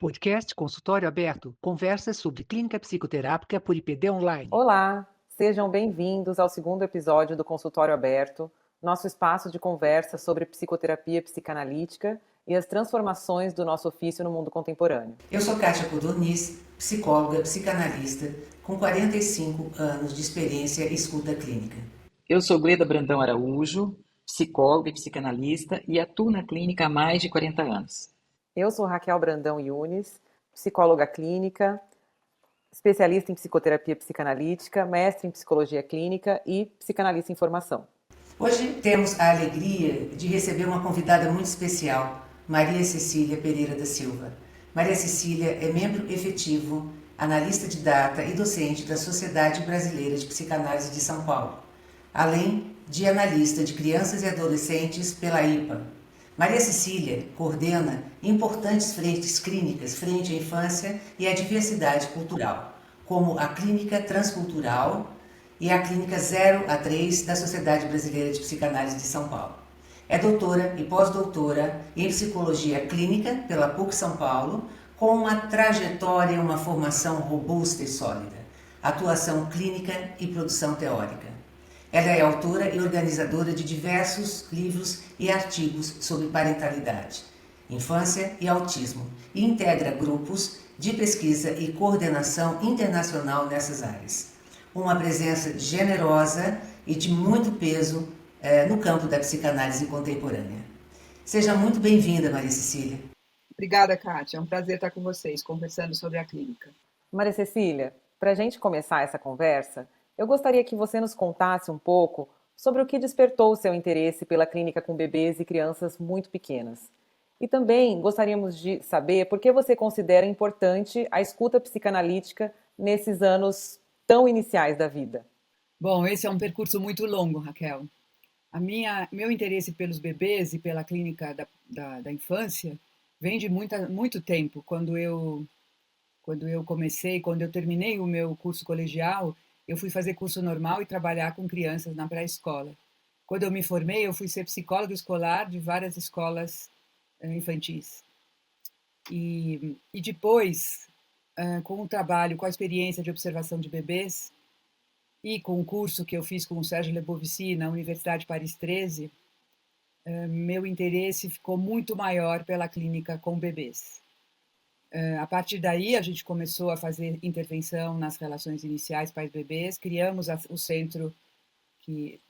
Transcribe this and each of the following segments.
Podcast Consultório Aberto. Conversas sobre clínica psicoterápica por IPD Online. Olá, sejam bem-vindos ao segundo episódio do Consultório Aberto, nosso espaço de conversa sobre psicoterapia psicanalítica e as transformações do nosso ofício no mundo contemporâneo. Eu sou Kátia Codorniz, psicóloga, psicanalista, com 45 anos de experiência e escuta clínica. Eu sou Gleda Brandão Araújo, psicóloga e psicanalista e atuo na clínica há mais de 40 anos. Eu sou Raquel Brandão Yunes, psicóloga clínica, especialista em psicoterapia psicanalítica, mestre em psicologia clínica e psicanalista em formação. Hoje temos a alegria de receber uma convidada muito especial, Maria Cecília Pereira da Silva. Maria Cecília é membro efetivo, analista de data e docente da Sociedade Brasileira de Psicanálise de São Paulo, além de analista de crianças e adolescentes pela IPA. Maria Cecília coordena importantes frentes clínicas frente à infância e à diversidade cultural, como a Clínica Transcultural e a Clínica 0 a 3 da Sociedade Brasileira de Psicanálise de São Paulo. É doutora e pós-doutora em Psicologia Clínica pela PUC São Paulo, com uma trajetória e uma formação robusta e sólida, atuação clínica e produção teórica. Ela é autora e organizadora de diversos livros e artigos sobre parentalidade, infância e autismo e integra grupos de pesquisa e coordenação internacional nessas áreas. Uma presença generosa e de muito peso no campo da psicanálise contemporânea. Seja muito bem-vinda, Maria Cecília. Obrigada, Kátia. É um prazer estar com vocês, conversando sobre a clínica. Maria Cecília, para a gente começar essa conversa, eu gostaria que você nos contasse um pouco sobre o que despertou o seu interesse pela clínica com bebês e crianças muito pequenas. E também gostaríamos de saber por que você considera importante a escuta psicanalítica nesses anos tão iniciais da vida. Bom, esse é um percurso muito longo, Raquel. Meu interesse pelos bebês e pela clínica da infância vem de muito tempo. Quando eu terminei o meu curso colegial, eu fui fazer curso normal e trabalhar com crianças na pré-escola. Quando eu me formei, eu fui ser psicóloga escolar de várias escolas infantis. E depois, com o trabalho, com a experiência de observação de bebês e com o curso que eu fiz com o Sérgio Lebovici na Universidade Paris 13, meu interesse ficou muito maior pela clínica com bebês. A partir daí, a gente começou a fazer intervenção nas relações iniciais pais-bebês, criamos o centro que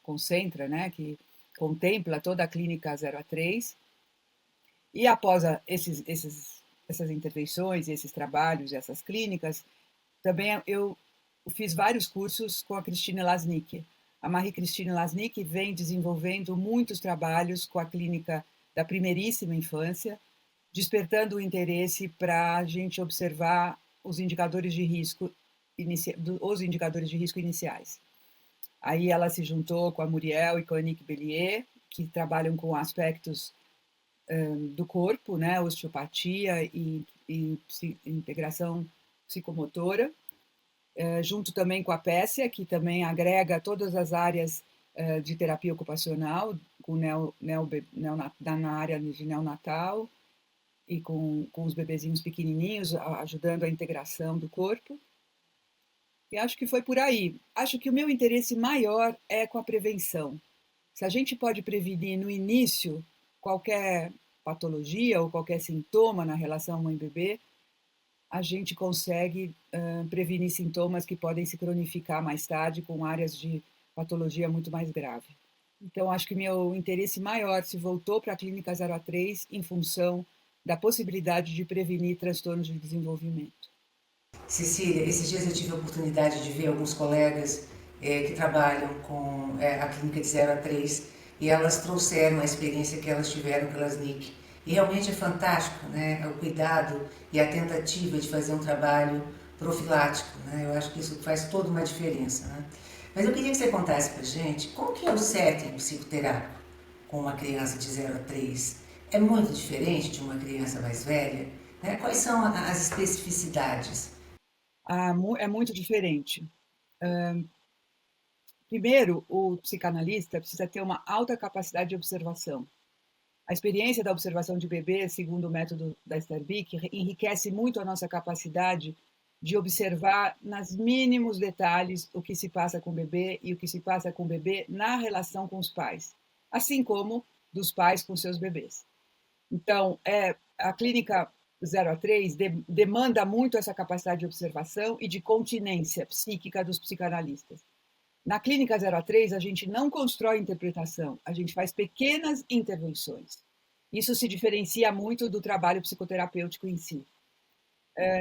concentra, né, que contempla toda a clínica 0 a 3. E após essas intervenções, esses trabalhos, essas clínicas, também eu fiz vários cursos com a Christine Lasnik. A Marie-Christine Lasnik vem desenvolvendo muitos trabalhos com a clínica da primeiríssima infância, despertando o interesse para a gente observar os indicadores de risco iniciais. Aí ela se juntou com a Muriel e com a Annick Bellier, que trabalham com aspectos do corpo, né, osteopatia e integração psicomotora, junto também com a Pessia, que também agrega todas as áreas de terapia ocupacional, com na área de neonatal, e com os bebezinhos pequenininhos, ajudando a integração do corpo. E acho que foi por aí. Acho que o meu interesse maior é com a prevenção. Se a gente pode prevenir no início qualquer patologia ou qualquer sintoma na relação mãe-bebê, a gente consegue prevenir sintomas que podem se cronificar mais tarde com áreas de patologia muito mais grave. Então, acho que meu interesse maior se voltou para a clínica 0 a 3 em função da possibilidade de prevenir transtornos de desenvolvimento. Cecília, esses dias eu tive a oportunidade de ver alguns colegas que trabalham com a clínica de 0 a 3 e elas trouxeram a experiência que elas tiveram com a Lasnik. E realmente é fantástico, né? O cuidado e a tentativa de fazer um trabalho profilático, né? Eu acho que isso faz toda uma diferença, né? Mas eu queria que você contasse pra gente como que é o setting psicoterápico com uma criança de 0 a 3. É muito diferente de uma criança mais velha? Né? Quais são as especificidades? É muito diferente. Primeiro, o psicanalista precisa ter uma alta capacidade de observação. A experiência da observação de bebês, segundo o método da Esther Bick, enriquece muito a nossa capacidade de observar nos mínimos detalhes o que se passa com o bebê e o que se passa com o bebê na relação com os pais, assim como dos pais com seus bebês. Então, a clínica 0 a 3 demanda muito essa capacidade de observação e de continência psíquica dos psicanalistas. Na clínica 0 a 3, a gente não constrói interpretação, a gente faz pequenas intervenções. Isso se diferencia muito do trabalho psicoterapêutico em si.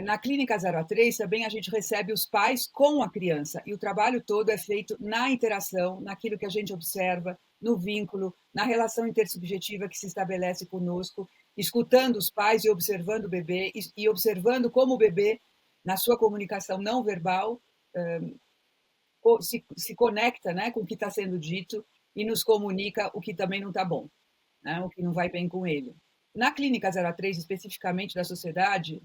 Na clínica 0 a 3, também a gente recebe os pais com a criança, e o trabalho todo é feito na interação, naquilo que a gente observa, no vínculo, na relação intersubjetiva que se estabelece conosco, escutando os pais e observando o bebê, e observando como o bebê, na sua comunicação não verbal, se conecta, né, com o que está sendo dito e nos comunica o que também não está bom, né, o que não vai bem com ele. Na clínica 0 a 3, especificamente da sociedade,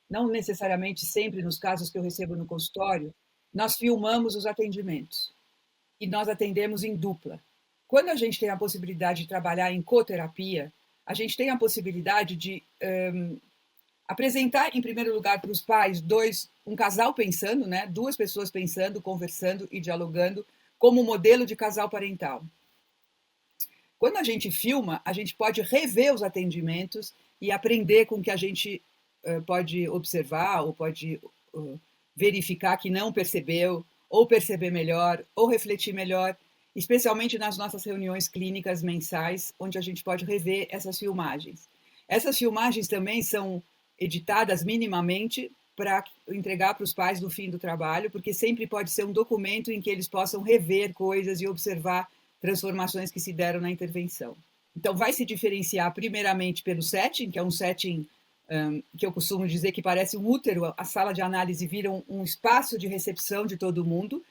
não necessariamente sempre nos casos que eu recebo no consultório, nós filmamos os atendimentos e nós atendemos em dupla. Quando a gente tem a possibilidade de trabalhar em coterapia, a gente tem a possibilidade de apresentar, em primeiro lugar, para os pais, um casal pensando, né? Duas pessoas pensando, conversando e dialogando como modelo de casal parental. Quando a gente filma, a gente pode rever os atendimentos e aprender com o que a gente pode observar ou pode verificar que não percebeu, ou perceber melhor, ou refletir melhor, especialmente nas nossas reuniões clínicas mensais, onde a gente pode rever essas filmagens. Essas filmagens também são editadas minimamente para entregar para os pais no fim do trabalho, porque sempre pode ser um documento em que eles possam rever coisas e observar transformações que se deram na intervenção. Então, vai se diferenciar primeiramente pelo setting, que é um setting que eu costumo dizer que parece um útero. A sala de análise vira um espaço de recepção de todo mundo,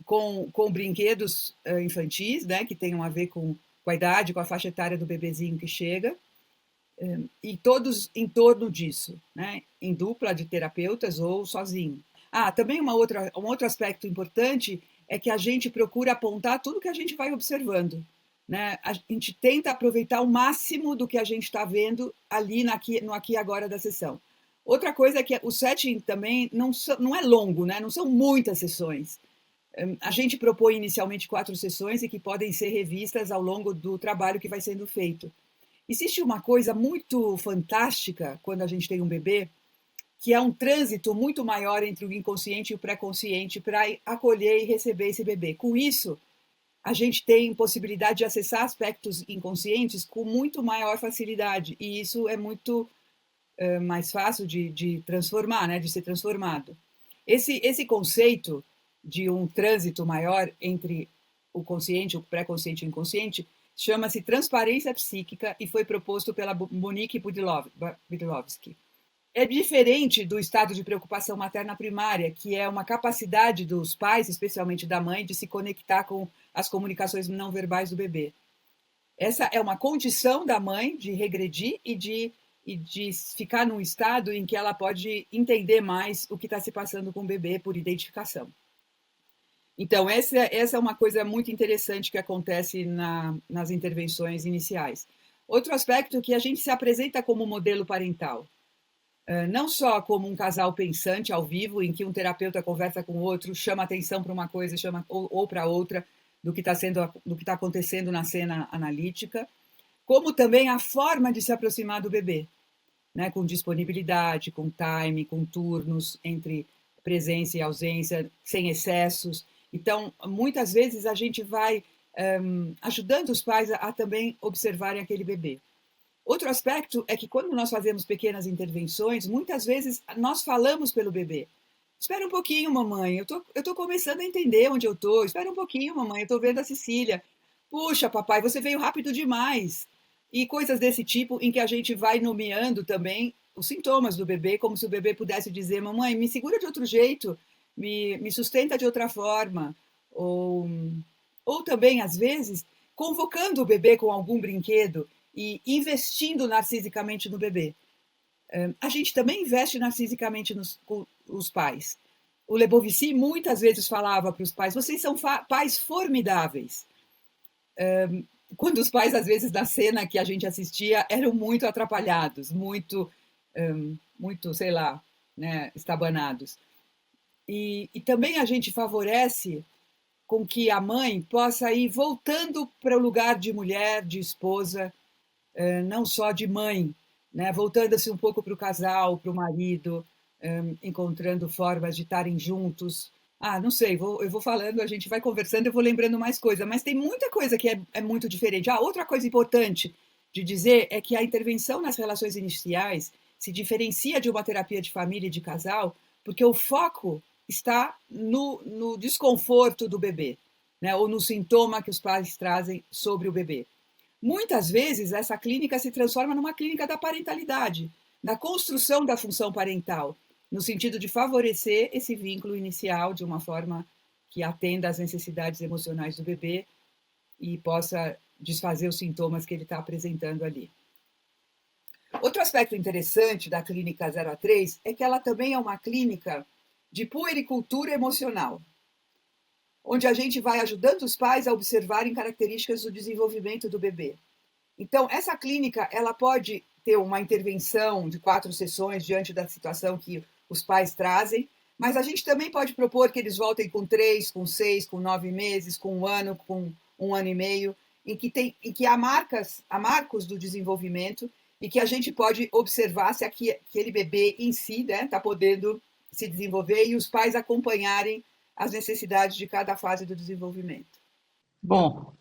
com brinquedos infantis, né, que tenham a ver com a idade, com a faixa etária do bebezinho que chega, e todos em torno disso, né, em dupla de terapeutas ou sozinho. Também um outro aspecto importante é que a gente procura apontar tudo que a gente vai observando, né? A gente tenta aproveitar o máximo do que a gente está vendo ali no aqui e agora da sessão. Outra coisa é que o setting também não é longo, né? Não são muitas sessões. A gente propõe inicialmente 4 sessões e que podem ser revistas ao longo do trabalho que vai sendo feito. Existe uma coisa muito fantástica quando a gente tem um bebê, que é um trânsito muito maior entre o inconsciente e o pré-consciente para acolher e receber esse bebê. Com isso, a gente tem possibilidade de acessar aspectos inconscientes com muito maior facilidade, e isso é muito mais fácil de transformar, né, de ser transformado. Esse conceito de um trânsito maior entre o consciente, o pré-consciente e o inconsciente chama-se transparência psíquica e foi proposto pela Monique Budilowski. É diferente do estado de preocupação materna primária, que é uma capacidade dos pais, especialmente da mãe, de se conectar com as comunicações não verbais do bebê. Essa é uma condição da mãe de regredir e de ficar num estado em que ela pode entender mais o que está se passando com o bebê por identificação. Então, essa é uma coisa muito interessante que acontece nas intervenções iniciais. Outro aspecto é que a gente se apresenta como modelo parental. Não só como um casal pensante ao vivo, em que um terapeuta conversa com o outro, chama atenção para uma coisa ou para outra do que está acontecendo na cena analítica, como também a forma de se aproximar do bebê, né, com disponibilidade, com time, com turnos entre presença e ausência, sem excessos. Então, muitas vezes a gente vai ajudando os pais a também observarem aquele bebê. Outro aspecto é que quando nós fazemos pequenas intervenções, muitas vezes nós falamos pelo bebê. Espera um pouquinho, mamãe, eu tô começando a entender onde eu tô. Espera um pouquinho, mamãe, eu tô vendo a Cecília. Puxa, papai, você veio rápido demais. E coisas desse tipo em que a gente vai nomeando também os sintomas do bebê, como se o bebê pudesse dizer, mamãe, me segura de outro jeito, me sustenta de outra forma. Ou também, às vezes, convocando o bebê com algum brinquedo e investindo narcisicamente no bebê. A gente também investe narcisicamente com os pais. O Lebovici muitas vezes falava para os pais, vocês são pais formidáveis. quando os pais, às vezes, na cena que a gente assistia, eram muito atrapalhados, muito, sei lá, né, estabanados. E também a gente favorece com que a mãe possa ir voltando para o lugar de mulher, de esposa, não só de mãe, né? Voltando-se um pouco para o casal, para o marido, encontrando formas de estarem juntos. Não sei, eu vou falando, a gente vai conversando, eu vou lembrando mais coisa, mas tem muita coisa que é muito diferente. Outra coisa importante de dizer é que a intervenção nas relações iniciais se diferencia de uma terapia de família e de casal, porque o foco está no desconforto do bebê, né? Ou no sintoma que os pais trazem sobre o bebê. Muitas vezes, essa clínica se transforma numa clínica da parentalidade, da construção da função parental, no sentido de favorecer esse vínculo inicial de uma forma que atenda às necessidades emocionais do bebê e possa desfazer os sintomas que ele está apresentando ali. Outro aspecto interessante da clínica 0 a 3 é que ela também é uma clínica de puericultura emocional, onde a gente vai ajudando os pais a observarem características do desenvolvimento do bebê. Então, essa clínica ela pode ter uma intervenção de 4 sessões diante da situação que os pais trazem, mas a gente também pode propor que eles voltem com 3, com 6, com 9 meses, com 1 ano, com 1 ano e meio, em que há marcos do desenvolvimento e que a gente pode observar se aquele bebê em si está podendo se desenvolver e os pais acompanharem as necessidades de cada fase do desenvolvimento. Bom,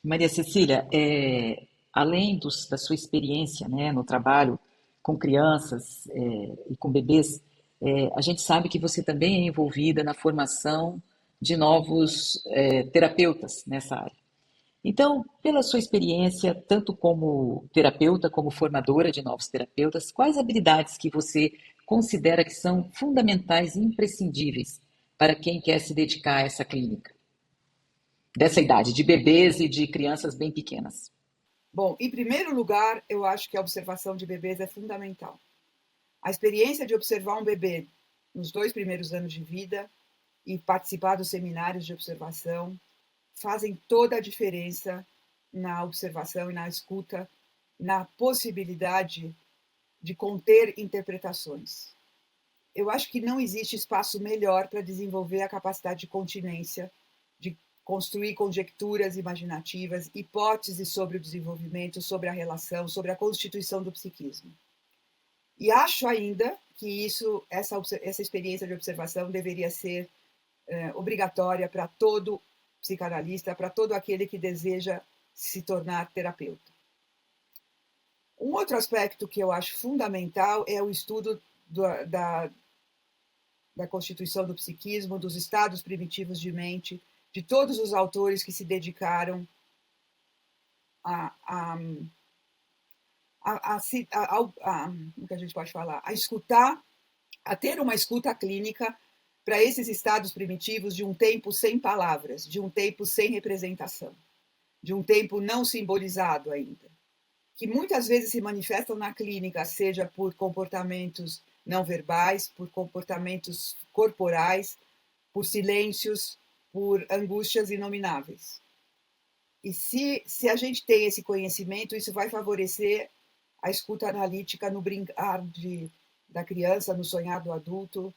Maria Cecília, além da sua experiência, né, no trabalho com crianças e com bebês, a gente sabe que você também é envolvida na formação de novos terapeutas nessa área. Então, pela sua experiência, tanto como terapeuta, como formadora de novos terapeutas, quais habilidades que você considera que são fundamentais e imprescindíveis para quem quer se dedicar a essa clínica? Dessa idade, de bebês e de crianças bem pequenas. Bom, em primeiro lugar, eu acho que a observação de bebês é fundamental. A experiência de observar um bebê nos 2 primeiros anos de vida e participar dos seminários de observação fazem toda a diferença na observação e na escuta, na possibilidade de conter interpretações. Eu acho que não existe espaço melhor para desenvolver a capacidade de continência, de construir conjecturas imaginativas, hipóteses sobre o desenvolvimento, sobre a relação, sobre a constituição do psiquismo. E acho ainda que essa experiência de observação deveria ser obrigatória para todo psicanalista, para todo aquele que deseja se tornar terapeuta. Um outro aspecto que eu acho fundamental é o estudo da constituição do psiquismo, dos estados primitivos de mente, de todos os autores que se dedicaram como que a gente pode falar? A escutar, a ter uma escuta clínica para esses estados primitivos de um tempo sem palavras, de um tempo sem representação, de um tempo não simbolizado ainda, que muitas vezes se manifestam na clínica, seja por comportamentos não verbais, por comportamentos corporais, por silêncios, por angústias inomináveis. E se a gente tem esse conhecimento, isso vai favorecer a escuta analítica no brincar da criança, no sonhar do adulto,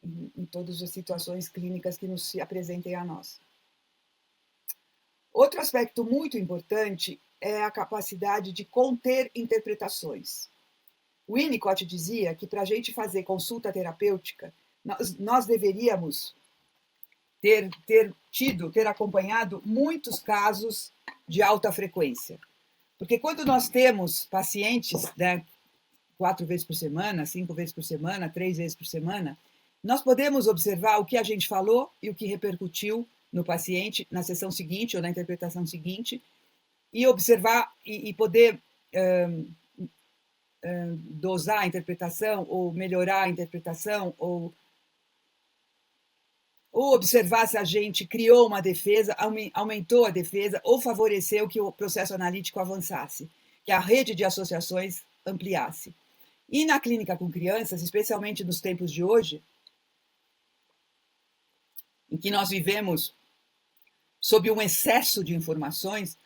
em todas as situações clínicas que nos se apresentem a nós. Outro aspecto muito importante é a capacidade de conter interpretações. O Winnicott dizia que para a gente fazer consulta terapêutica, nós deveríamos ter acompanhado muitos casos de alta frequência. Porque quando nós temos pacientes 4 vezes por semana, 5 vezes por semana, 3 vezes por semana, nós podemos observar o que a gente falou e o que repercutiu no paciente na sessão seguinte ou na interpretação seguinte, e observar e poder dosar a interpretação ou melhorar a interpretação ou observar se a gente criou uma defesa, aumentou a defesa ou favoreceu que o processo analítico avançasse, que a rede de associações ampliasse. E na clínica com crianças, especialmente nos tempos de hoje, em que nós vivemos sob um excesso de informações,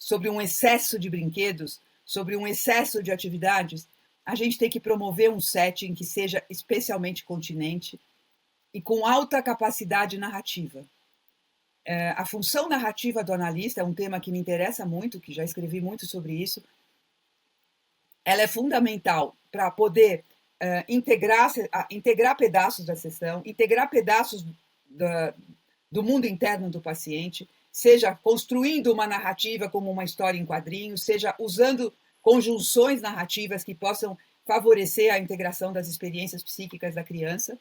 sobre um excesso de brinquedos, sobre um excesso de atividades, a gente tem que promover um setting que seja especialmente continente e com alta capacidade narrativa. A função narrativa do analista é um tema que me interessa muito, que já escrevi muito sobre isso. Ela é fundamental para poder integrar pedaços da sessão, integrar pedaços do mundo interno do paciente, seja construindo uma narrativa como uma história em quadrinhos, seja usando conjunções narrativas que possam favorecer a integração das experiências psíquicas da criança,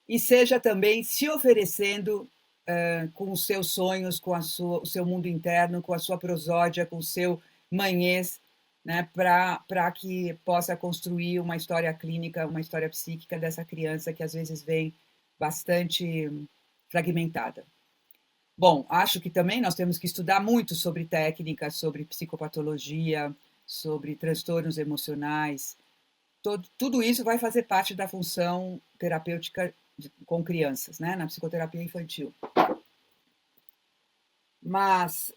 e seja também se oferecendo com os seus sonhos, com o seu mundo interno, com a sua prosódia, com o seu manhês, né, para que possa construir uma história clínica, uma história psíquica dessa criança que às vezes vem bastante fragmentada. Bom, acho que também nós temos que estudar muito sobre técnica, sobre psicopatologia, sobre transtornos emocionais. Tudo isso vai fazer parte da função terapêutica com crianças, né, na psicoterapia infantil. Mas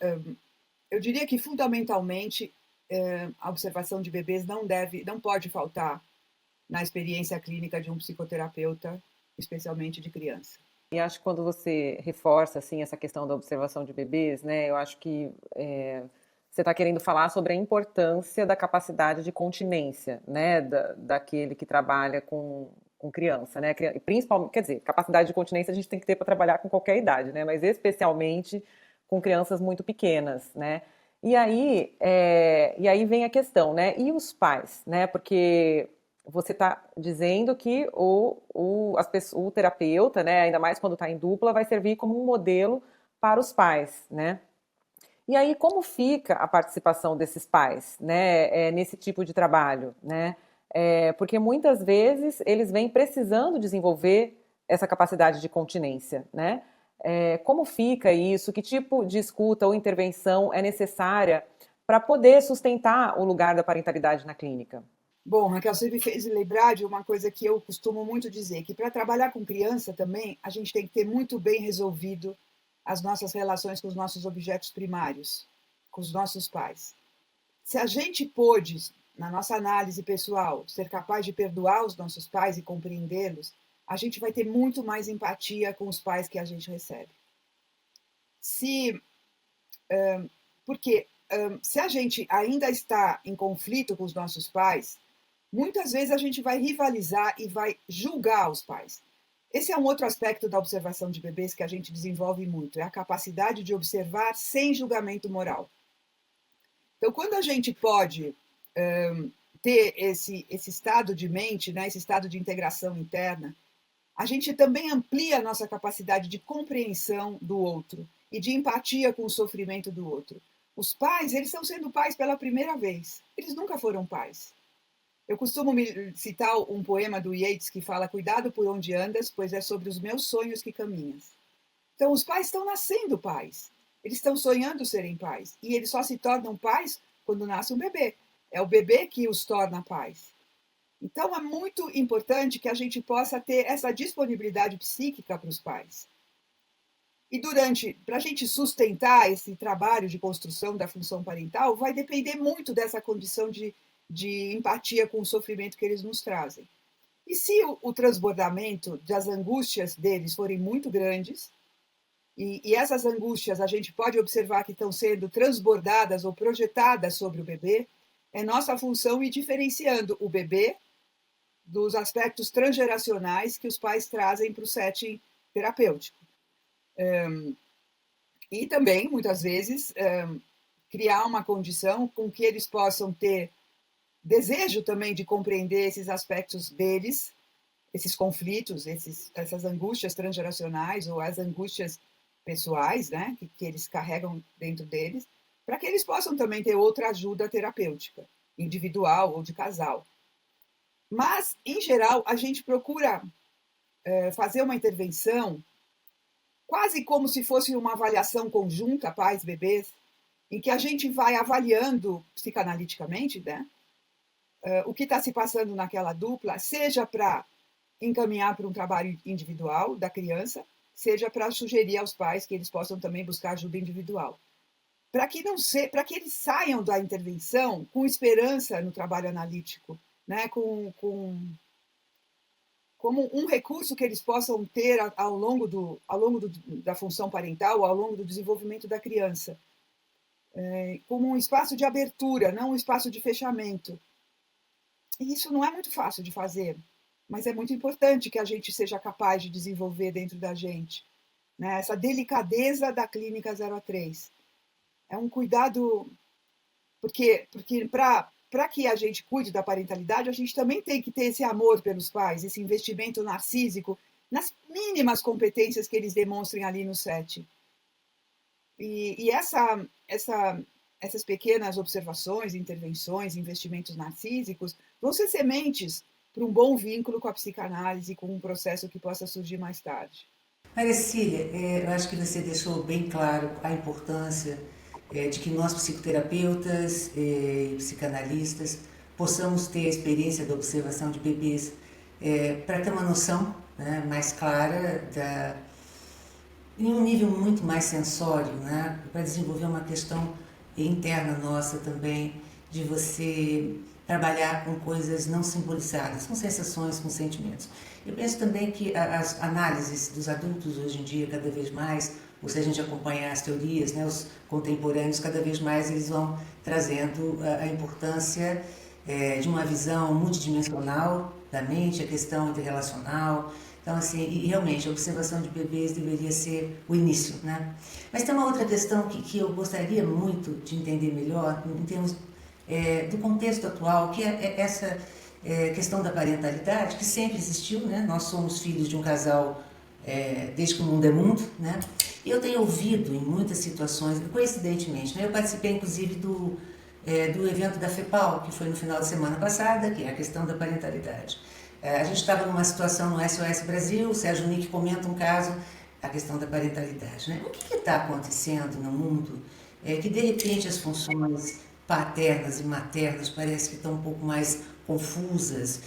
eu diria que fundamentalmente a observação de bebês não pode faltar na experiência clínica de um psicoterapeuta, especialmente de criança. E acho que quando você reforça assim essa questão da observação de bebês, né, eu acho que você está querendo falar sobre a importância da capacidade de continência, né, daquele que trabalha com criança, né, principalmente, quer dizer, capacidade de continência a gente tem que ter para trabalhar com qualquer idade, né, mas especialmente com crianças muito pequenas, né. E aí vem a questão, né? E os pais, né? Porque você está dizendo que o terapeuta, né? Ainda mais quando está em dupla, vai servir como um modelo para os pais, né? E aí como fica a participação desses pais, né? Nesse tipo de trabalho, né? Porque muitas vezes eles vêm precisando desenvolver essa capacidade de continência, né? Como fica isso? Que tipo de escuta ou intervenção é necessária para poder sustentar o lugar da parentalidade na clínica? Bom, Raquel, você me fez lembrar de uma coisa que eu costumo muito dizer, que para trabalhar com criança também, a gente tem que ter muito bem resolvido as nossas relações com os nossos objetos primários, com os nossos pais. Se a gente pôde, na nossa análise pessoal, ser capaz de perdoar os nossos pais e compreendê-los, a gente vai ter muito mais empatia com os pais que a gente recebe. Porque se a gente ainda está em conflito com os nossos pais, muitas vezes a gente vai rivalizar e vai julgar os pais. Esse é um outro aspecto da observação de bebês que a gente desenvolve muito, é a capacidade de observar sem julgamento moral. Então, quando a gente pode ter esse estado de mente, né, esse estado de integração interna, a gente também amplia a nossa capacidade de compreensão do outro e de empatia com o sofrimento do outro. Os pais, eles estão sendo pais pela primeira vez. Eles nunca foram pais. Eu costumo citar um poema do Yeats que fala: cuidado por onde andas, pois é sobre os meus sonhos que caminhas. Então, os pais estão nascendo pais. Eles estão sonhando serem pais. E eles só se tornam pais quando nasce um bebê. É o bebê que os torna pais. Então, é muito importante que a gente possa ter essa disponibilidade psíquica para os pais. E para a gente sustentar esse trabalho de construção da função parental, vai depender muito dessa condição de empatia com o sofrimento que eles nos trazem. E se o transbordamento das angústias deles forem muito grandes, e essas angústias a gente pode observar que estão sendo transbordadas ou projetadas sobre o bebê, é nossa função ir diferenciando o bebê dos aspectos transgeracionais que os pais trazem para o setting terapêutico. E também, muitas vezes, criar uma condição com que eles possam ter desejo também de compreender esses aspectos deles, esses conflitos, essas angústias transgeracionais ou as angústias pessoais, né, que eles carregam dentro deles, para que eles possam também ter outra ajuda terapêutica, individual ou de casal. Mas, em geral, a gente procura fazer uma intervenção quase como se fosse uma avaliação conjunta, pais, bebês, em que a gente vai avaliando psicanaliticamente, né, o que está se passando naquela dupla, seja para encaminhar para um trabalho individual da criança, seja para sugerir aos pais que eles possam também buscar ajuda individual. para que eles saiam da intervenção com esperança no trabalho analítico, né? Como um recurso que eles possam ter ao longo da função parental, ao longo do desenvolvimento da criança, como um espaço de abertura, não um espaço de fechamento. E isso não é muito fácil de fazer, mas é muito importante que a gente seja capaz de desenvolver dentro da gente, né? Essa delicadeza da clínica 03. É um cuidado, porque para que a gente cuide da parentalidade, a gente também tem que ter esse amor pelos pais, esse investimento narcísico, nas mínimas competências que eles demonstrem ali no set. E essas pequenas observações, intervenções, investimentos narcísicos vão ser sementes para um bom vínculo com a psicanálise, com um processo que possa surgir mais tarde. Maria Cecília, eu acho que você deixou bem claro a importância de que nós, psicoterapeutas e psicanalistas, possamos ter a experiência da observação de bebês para ter uma noção, né, mais clara, em um nível muito mais sensório, né, para desenvolver uma questão interna nossa também, de você trabalhar com coisas não simbolizadas, com sensações, com sentimentos. Eu penso também que as análises dos adultos hoje em dia, cada vez mais, ou se a gente acompanhar as teorias, né, os contemporâneos, cada vez mais eles vão trazendo a importância de uma visão multidimensional da mente, a questão interrelacional. Então, assim, e realmente, a observação de bebês deveria ser o início, né? Mas tem uma outra questão que eu gostaria muito de entender melhor, em termos do contexto atual, que é essa questão da parentalidade, que sempre existiu, né? Nós somos filhos de um casal desde que o mundo é mundo, né? E eu tenho ouvido em muitas situações, coincidentemente, né? Eu participei, inclusive, do evento da FEPAL, que foi no final de semana passada, que é a questão da parentalidade. A gente estava numa situação no SOS Brasil, o Sérgio Nick comenta um caso, a questão da parentalidade, né? O que está acontecendo no mundo que, de repente, as funções paternas e maternas parece que estão um pouco mais confusas,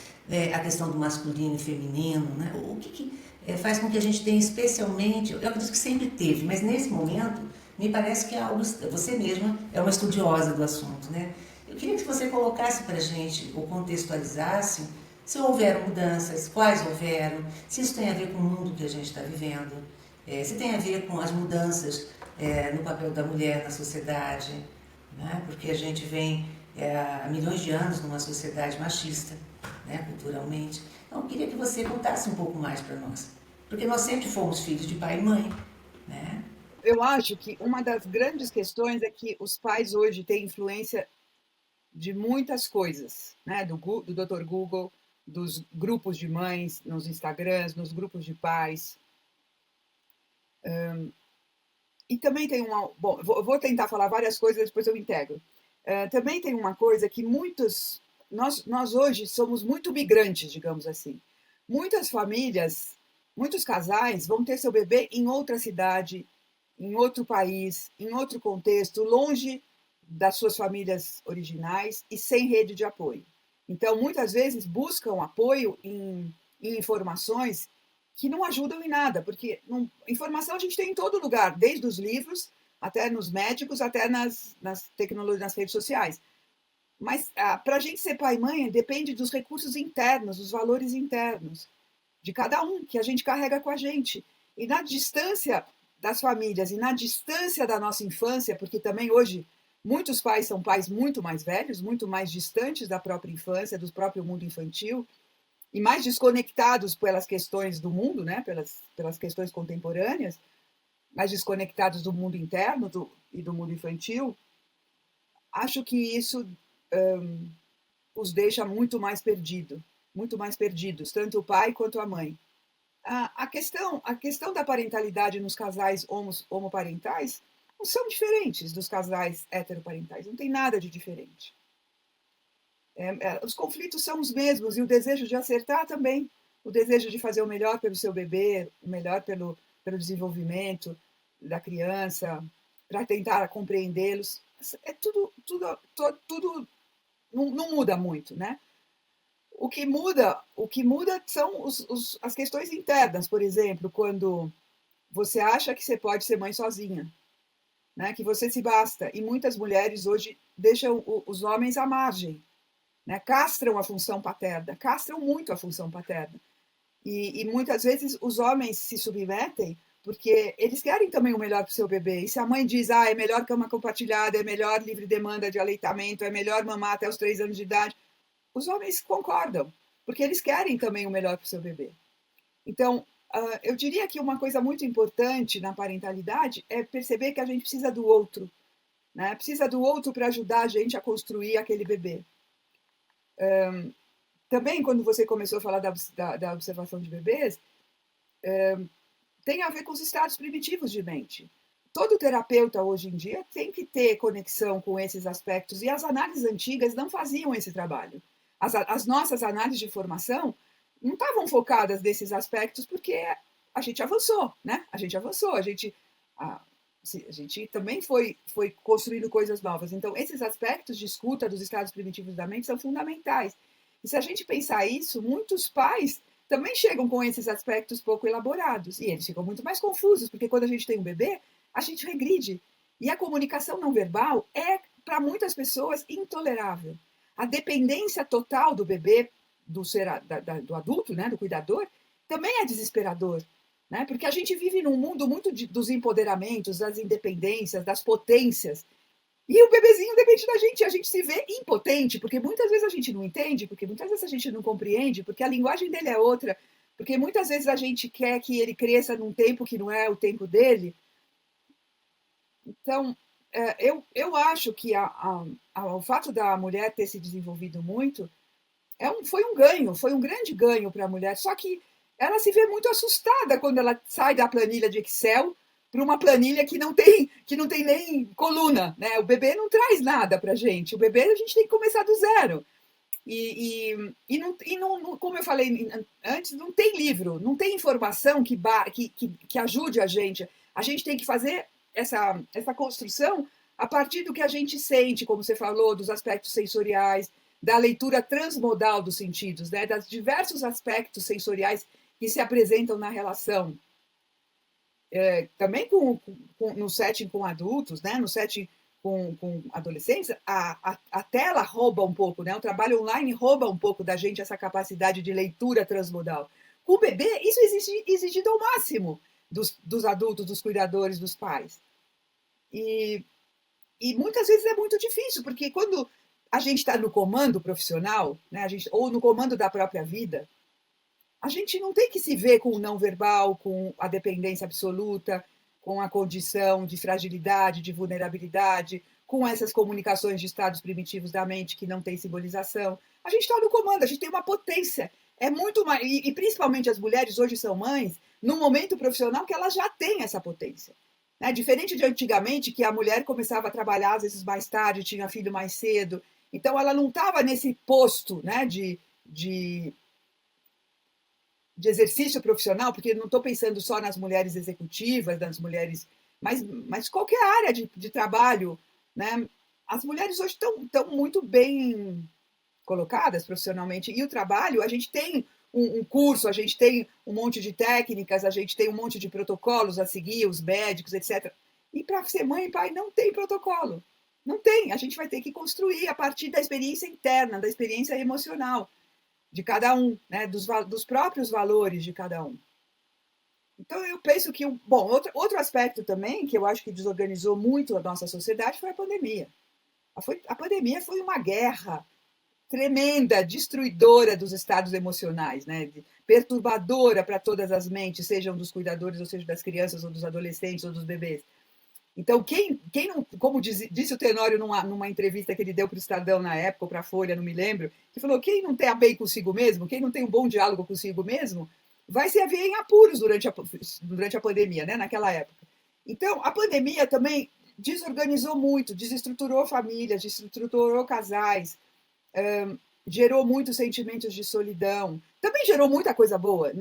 a questão do masculino e feminino, né? O que faz com que a gente tenha especialmente, eu acredito que sempre teve, mas nesse momento me parece que é algo, você mesma é uma estudiosa do assunto, né? Eu queria que você colocasse para a gente, ou contextualizasse, se houveram mudanças, quais houveram, se isso tem a ver com o mundo que a gente está vivendo, se tem a ver com as mudanças no papel da mulher na sociedade, né? Porque a gente vem há milhões de anos numa sociedade machista, né, culturalmente. Então, eu queria que você contasse um pouco mais para nós, porque nós sempre fomos filhos de pai e mãe, né? Eu acho que uma das grandes questões é que os pais hoje têm influência de muitas coisas, né? Do Dr. Google, dos grupos de mães nos Instagrams, nos grupos de pais. E também tem uma... Bom, vou tentar falar várias coisas, depois eu integro. Também tem uma coisa que muitos... Nós hoje somos muito migrantes, digamos assim. Muitas famílias, muitos casais vão ter seu bebê em outra cidade, em outro país, em outro contexto, longe das suas famílias originais e sem rede de apoio. Então, muitas vezes, buscam apoio em informações que não ajudam em nada, porque informação a gente tem em todo lugar, desde os livros, até nos médicos, até nas tecnologias, nas redes sociais. Mas para a gente ser pai e mãe, depende dos recursos internos, dos valores internos, de cada um, que a gente carrega com a gente. E na distância das famílias, e na distância da nossa infância, porque também hoje muitos pais são pais muito mais velhos, muito mais distantes da própria infância, do próprio mundo infantil, e mais desconectados pelas questões do mundo, né? pelas questões contemporâneas, mais desconectados do mundo interno e do mundo infantil. Acho que isso os deixa muito mais perdidos, tanto o pai quanto a mãe. A questão da parentalidade nos casais homoparentais não são diferentes dos casais heteroparentais, não tem nada de diferente. Os conflitos são os mesmos e o desejo de acertar também, o desejo de fazer o melhor pelo seu bebê, o melhor pelo desenvolvimento da criança, para tentar compreendê-los. Tudo não muda muito, né? O que muda são as questões internas, por exemplo, quando você acha que você pode ser mãe sozinha. né, que você se basta. E muitas mulheres hoje deixam os homens à margem, né, castram a função paterna, castram muito a função paterna. E muitas vezes os homens se submetem porque eles querem também o melhor para o seu bebê. E se a mãe diz, é melhor cama compartilhada, é melhor livre demanda de aleitamento, é melhor mamar até os 3 anos de idade, os homens concordam, porque eles querem também o melhor para o seu bebê. Então, eu diria que uma coisa muito importante na parentalidade é perceber que a gente precisa do outro, né? Precisa do outro para ajudar a gente a construir aquele bebê. Também, quando você começou a falar da observação de bebês, tem a ver com os estados primitivos de mente. Todo terapeuta hoje em dia tem que ter conexão com esses aspectos, e as análises antigas não faziam esse trabalho. As nossas análises de formação não estavam focadas nesses aspectos porque a gente avançou, né? A gente avançou, a gente também foi construindo coisas novas. Então, esses aspectos de escuta dos estados primitivos da mente são fundamentais. E se a gente pensar isso, muitos pais também chegam com esses aspectos pouco elaborados. E eles ficam muito mais confusos, porque quando a gente tem um bebê, a gente regride. E a comunicação não verbal é, para muitas pessoas, intolerável. A dependência total do bebê, do adulto, né, do cuidador, também é desesperador. Né? Porque a gente vive num mundo muito dos empoderamentos, das independências, das potências. E o bebezinho depende da gente, a gente se vê impotente, porque muitas vezes a gente não entende, porque muitas vezes a gente não compreende, porque a linguagem dele é outra, porque muitas vezes a gente quer que ele cresça num tempo que não é o tempo dele. Então, eu acho que o fato da mulher ter se desenvolvido muito foi um grande ganho para a mulher, só que ela se vê muito assustada quando ela sai da planilha de Excel para uma planilha que não tem nem coluna, né? O bebê não traz nada para a gente. O bebê a gente tem que começar do zero. E não, como eu falei antes, não tem livro, não tem informação que ajude a gente. A gente tem que fazer essa construção a partir do que a gente sente, como você falou, dos aspectos sensoriais, da leitura transmodal dos sentidos, né? Das diversos aspectos sensoriais que se apresentam na relação. Também no setting com adultos, né? No setting com adolescentes, a tela rouba um pouco, né? O trabalho online rouba um pouco da gente essa capacidade de leitura transmodal. Com o bebê, isso é exigido ao máximo dos adultos, dos cuidadores, dos pais. E muitas vezes é muito difícil, porque quando a gente está no comando profissional, né? Ou no comando da própria vida, a gente não tem que se ver com o não verbal, com a dependência absoluta, com a condição de fragilidade, de vulnerabilidade, com essas comunicações de estados primitivos da mente que não tem simbolização. A gente está no comando, a gente tem uma potência. É muito mais, e principalmente as mulheres hoje são mães, num momento profissional que elas já têm essa potência. Né? Diferente de antigamente, que a mulher começava a trabalhar às vezes mais tarde, tinha filho mais cedo. Então ela não estava nesse posto, né, de exercício profissional, porque não estou pensando só nas mulheres executivas, nas mulheres, mas qualquer área de trabalho, né? As mulheres hoje estão muito bem colocadas profissionalmente, e o trabalho, a gente tem um curso, a gente tem um monte de técnicas, a gente tem um monte de protocolos a seguir, os médicos, etc. E para ser mãe e pai não tem protocolo, não tem, a gente vai ter que construir a partir da experiência interna, da experiência emocional de cada um, né? dos próprios valores de cada um. Então, eu penso que... Bom, outro aspecto também que eu acho que desorganizou muito a nossa sociedade foi a pandemia. A pandemia foi uma guerra tremenda, destruidora dos estados emocionais, né? Perturbadora para todas as mentes, sejam dos cuidadores, ou seja, das crianças, ou dos adolescentes, ou dos bebês. Então, quem não, como disse o Tenório numa entrevista que ele deu para o Estadão na época, ou para a Folha, não me lembro, que falou: quem não tem a bem consigo mesmo, quem não tem um bom diálogo consigo mesmo, vai se haver em apuros durante a pandemia, né, naquela época. Então, a pandemia também desorganizou muito, desestruturou famílias, desestruturou casais, gerou muitos sentimentos de solidão. Também gerou muita coisa boa.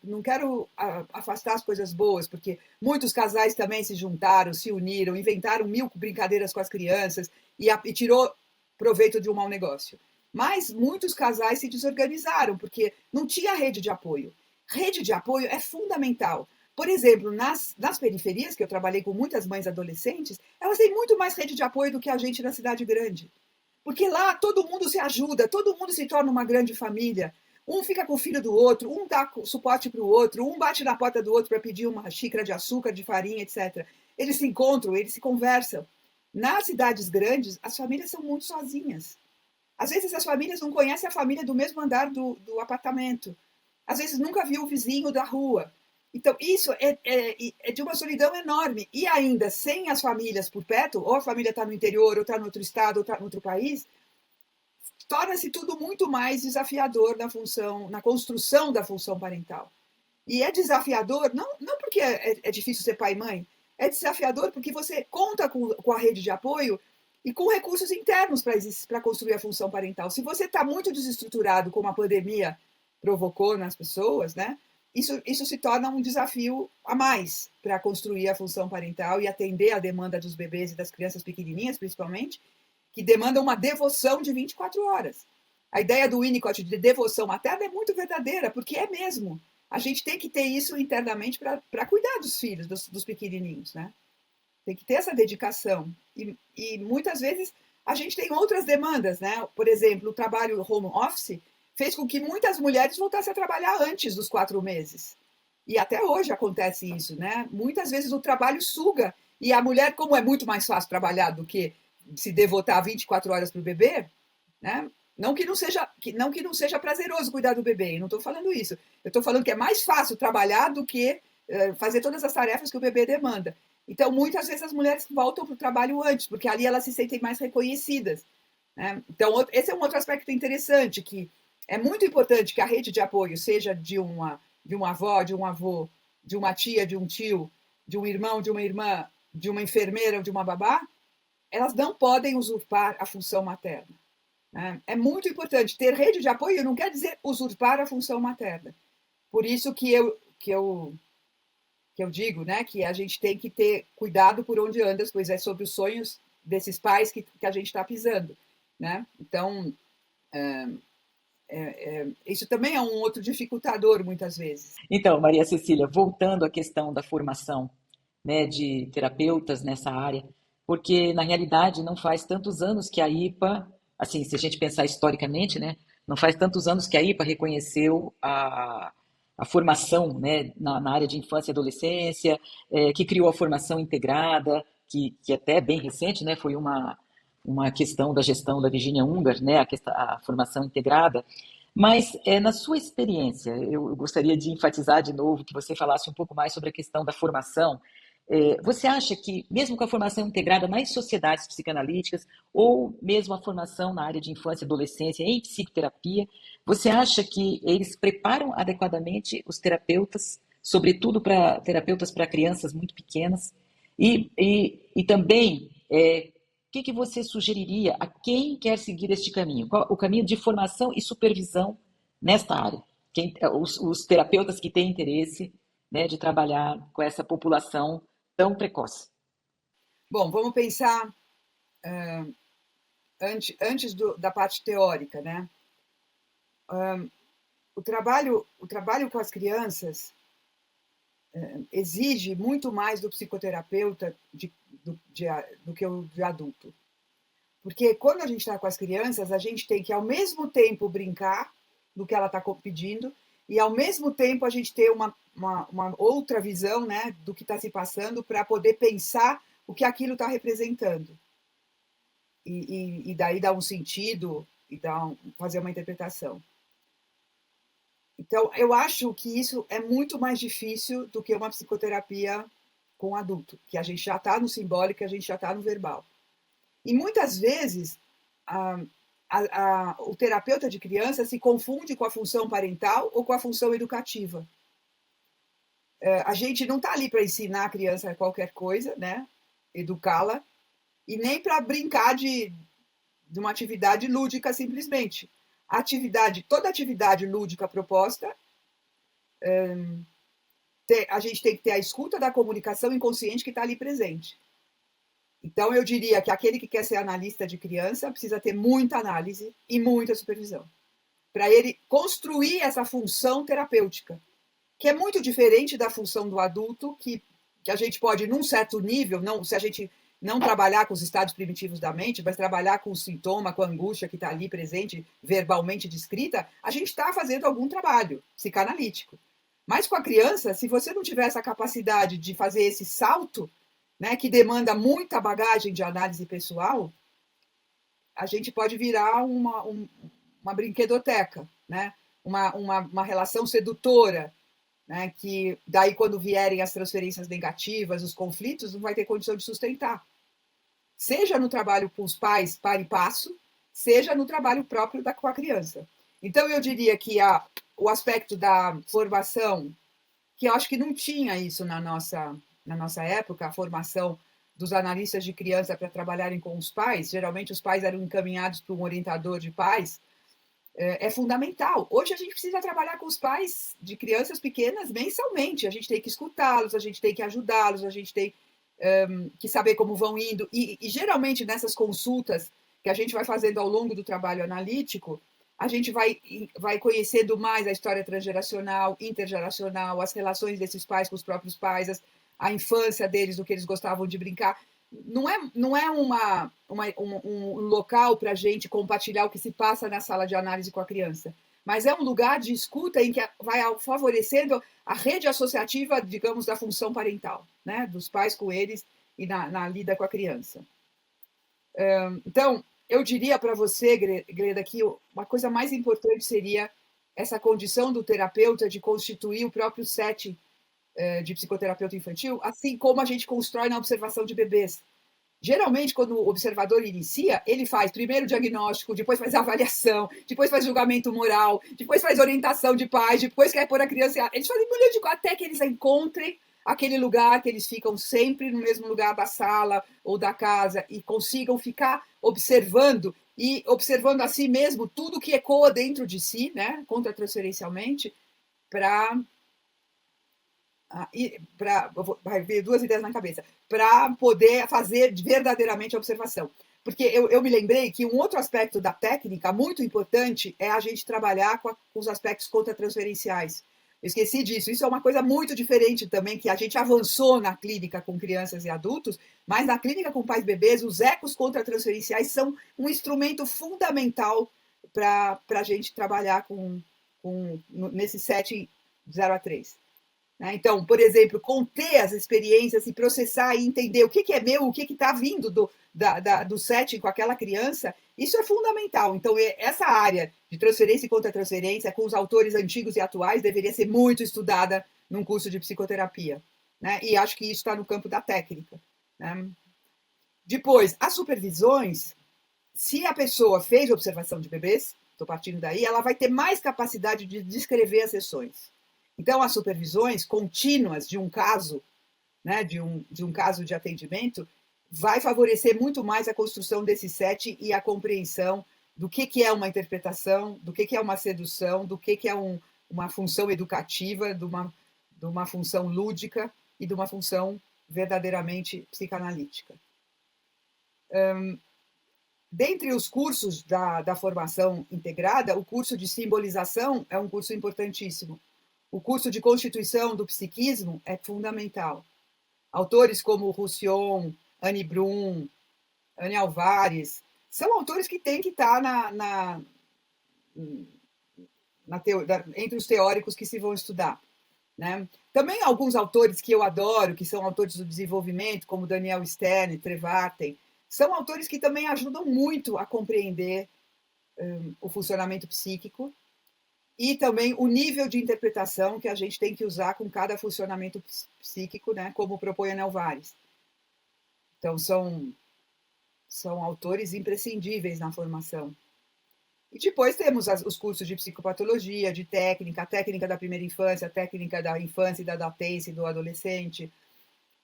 Não quero afastar as coisas boas, porque muitos casais também se juntaram, se uniram, inventaram 1000 brincadeiras com as crianças e tirou proveito de um mau negócio. Mas muitos casais se desorganizaram, porque não tinha rede de apoio. Rede de apoio é fundamental. Por exemplo, nas periferias, que eu trabalhei com muitas mães adolescentes, elas têm muito mais rede de apoio do que a gente na cidade grande. Porque lá todo mundo se ajuda, todo mundo se torna uma grande família. Um fica com o filho do outro, um dá suporte para o outro, um bate na porta do outro para pedir uma xícara de açúcar, de farinha, etc. Eles se encontram, eles se conversam. Nas cidades grandes, as famílias são muito sozinhas. Às vezes as famílias não conhecem a família do mesmo andar do apartamento. Às vezes nunca viu o vizinho da rua. Então, isso é de uma solidão enorme. E ainda, sem as famílias por perto, ou a família está no interior, ou está no outro estado, ou está no outro país, torna-se tudo muito mais desafiador na construção da função parental. E é desafiador, não porque é difícil ser pai e mãe, é desafiador porque você conta com a rede de apoio e com recursos internos para construir a função parental. Se você está muito desestruturado, como a pandemia provocou nas pessoas, né? Isso se torna um desafio a mais para construir a função parental e atender a demanda dos bebês e das crianças pequenininhas, principalmente, que demandam uma devoção de 24 horas. A ideia do Winnicott de devoção materna é muito verdadeira, porque é mesmo. A gente tem que ter isso internamente para cuidar dos filhos, dos pequenininhos, né? Tem que ter essa dedicação. E muitas vezes a gente tem outras demandas, né? Por exemplo, o trabalho home office fez com que muitas mulheres voltassem a trabalhar antes dos 4 meses. E até hoje acontece isso, né? Muitas vezes o trabalho suga. E a mulher, como é muito mais fácil trabalhar do que se devotar 24 horas para o bebê, né? Não que não seja prazeroso cuidar do bebê, não estou falando isso. Eu estou falando que é mais fácil trabalhar do que fazer todas as tarefas que o bebê demanda. Então, muitas vezes as mulheres voltam para o trabalho antes, porque ali elas se sentem mais reconhecidas, né? Então, esse é um outro aspecto interessante, que é muito importante que a rede de apoio seja de uma avó, de um avô, de uma tia, de um tio, de um irmão, de uma irmã, de uma enfermeira ou de uma babá. Elas não podem usurpar a função materna, né? É muito importante. Ter rede de apoio não quer dizer usurpar a função materna. Por isso que eu digo, né, que a gente tem que ter cuidado por onde anda, pois é sobre os sonhos desses pais que a gente está pisando, né? Então, isso também é um outro dificultador, muitas vezes. Então, Maria Cecília, voltando à questão da formação, né, de terapeutas nessa área, porque na realidade não faz tantos anos que a IPA, assim, se a gente pensar historicamente, né, não faz tantos anos que a IPA reconheceu a formação, né, na área de infância e adolescência, que criou a formação integrada, que até é bem recente, né, foi uma questão da gestão da Virginia Ungar, né, a formação integrada. Mas, na sua experiência, eu gostaria de enfatizar de novo que você falasse um pouco mais sobre a questão da formação. Você acha que, mesmo com a formação integrada nas sociedades psicanalíticas, ou mesmo a formação na área de infância e adolescência em psicoterapia, você acha que eles preparam adequadamente os terapeutas, sobretudo para terapeutas para crianças muito pequenas? E também, o que você sugeriria a quem quer seguir este caminho? O caminho de formação e supervisão nesta área? Os terapeutas que têm interesse, né, de trabalhar com essa população tão precoce. Bom, vamos pensar antes da parte teórica, né? O trabalho com as crianças exige muito mais do psicoterapeuta do que o de adulto. Porque quando a gente está com as crianças, a gente tem que, ao mesmo tempo, brincar do que ela está pedindo e, ao mesmo tempo, a gente ter uma outra visão, né, do que está se passando para poder pensar o que aquilo está representando. E daí dar um sentido e fazer uma interpretação. Então, eu acho que isso é muito mais difícil do que uma psicoterapia com adulto, que a gente já está no simbólico, que a gente já está no verbal. E muitas vezes o terapeuta de criança se confunde com a função parental ou com a função educativa. A gente não está ali para ensinar a criança qualquer coisa, né? Educá-la, e nem para brincar de uma atividade lúdica simplesmente. Toda atividade lúdica proposta, a gente tem que ter a escuta da comunicação inconsciente que está ali presente. Então, eu diria que aquele que quer ser analista de criança precisa ter muita análise e muita supervisão, para ele construir essa função terapêutica. que é muito diferente da função do adulto, que a gente pode, num certo nível, não, se a gente não trabalhar com os estados primitivos da mente, mas trabalhar com o sintoma, com a angústia que está ali presente, verbalmente descrita, a gente está fazendo algum trabalho psicanalítico. Mas com a criança, se você não tiver essa capacidade de fazer esse salto, né, que demanda muita bagagem de análise pessoal, a gente pode virar uma brinquedoteca, né? Uma relação sedutora, né? Que daí, quando vierem as transferências negativas, os conflitos, não vai ter condição de sustentar. Seja no trabalho com os pais, par e passo, seja no trabalho próprio com a criança. Então, eu diria que o aspecto da formação, que eu acho que não tinha isso na nossa época, a formação dos analistas de criança para trabalharem com os pais, geralmente os pais eram encaminhados para um orientador de pais, é fundamental. Hoje a gente precisa trabalhar com os pais de crianças pequenas mensalmente, a gente tem que escutá-los, a gente tem que ajudá-los, a gente tem que saber como vão indo, e geralmente nessas consultas que a gente vai fazendo ao longo do trabalho analítico, a gente vai conhecendo mais a história transgeracional, intergeracional, as relações desses pais com os próprios pais, a infância deles, o que eles gostavam de brincar. Não é um local para a gente compartilhar o que se passa na sala de análise com a criança, mas é um lugar de escuta em que vai favorecendo a rede associativa, digamos, da função parental, né? Dos pais com eles e na lida com a criança. Então, eu diria para você, Greda, que uma coisa mais importante seria essa condição do terapeuta de constituir o próprio setting de psicoterapeuta infantil, assim como a gente constrói na observação de bebês. Geralmente, quando o observador inicia, ele faz primeiro o diagnóstico, depois faz a avaliação, depois faz julgamento moral, depois faz orientação de pais, depois quer pôr a criança... Eles fazem milhões de coisas até que eles encontrem aquele lugar que eles ficam sempre no mesmo lugar da sala ou da casa e consigam ficar observando e observando a si mesmo tudo que ecoa dentro de si, né, contratransferencialmente, vai ver duas ideias na cabeça, para poder fazer verdadeiramente a observação. Porque eu me lembrei que um outro aspecto da técnica muito importante é a gente trabalhar com os aspectos contratransferenciais. Eu esqueci disso. Isso é uma coisa muito diferente também, que a gente avançou na clínica com crianças e adultos, mas na clínica com pais e bebês, os ecos contratransferenciais são um instrumento fundamental para a gente trabalhar nesse setting 0 a 3. Então, por exemplo, conter as experiências e processar e entender o que é meu, o que está vindo do setting com aquela criança, isso é fundamental. Então, essa área de transferência e contra-transferência, com os autores antigos e atuais, deveria ser muito estudada num curso de psicoterapia. Né? E acho que isso está no campo da técnica. Né? Depois, as supervisões, se a pessoa fez observação de bebês, estou partindo daí, ela vai ter mais capacidade de descrever as sessões. Então, as supervisões contínuas de um caso, né, de um caso de atendimento, vai favorecer muito mais a construção desse set e a compreensão do que é uma interpretação, do que é uma sedução, do que é uma função educativa, de uma função lúdica e de uma função verdadeiramente psicanalítica. Dentre os cursos da formação integrada, o curso de simbolização é um curso importantíssimo. O curso de constituição do psiquismo é fundamental. Autores como Roussillon, Anne Brum, Anne Alvares, são autores que têm que estar entre os teóricos que se vão estudar. Né? Também alguns autores que eu adoro, que são autores do desenvolvimento, como Daniel Stern, Trevarten, são autores que também ajudam muito a compreender o funcionamento psíquico e também o nível de interpretação que a gente tem que usar com cada funcionamento psíquico, né, como propõe Anne Alvares. Então, são autores imprescindíveis na formação. E depois temos os cursos de psicopatologia, de técnica, a técnica da primeira infância, a técnica da infância e da adolescência e do adolescente.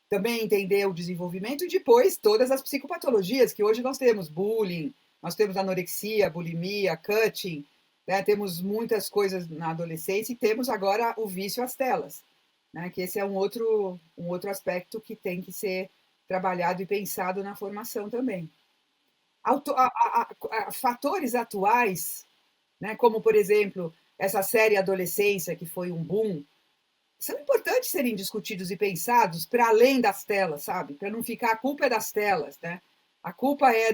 Também entender o desenvolvimento e depois todas as psicopatologias que hoje nós temos, bullying, nós temos anorexia, bulimia, cutting, né? Temos muitas coisas na adolescência e temos agora o vício às telas, né? Que esse é um outro aspecto que tem que ser trabalhado e pensado na formação também. Fatores atuais, né? Como, por exemplo, essa série Adolescência, que foi um boom, são importantes serem discutidos e pensados para além das telas, sabe? Para não ficar a culpa é das telas, né? A culpa é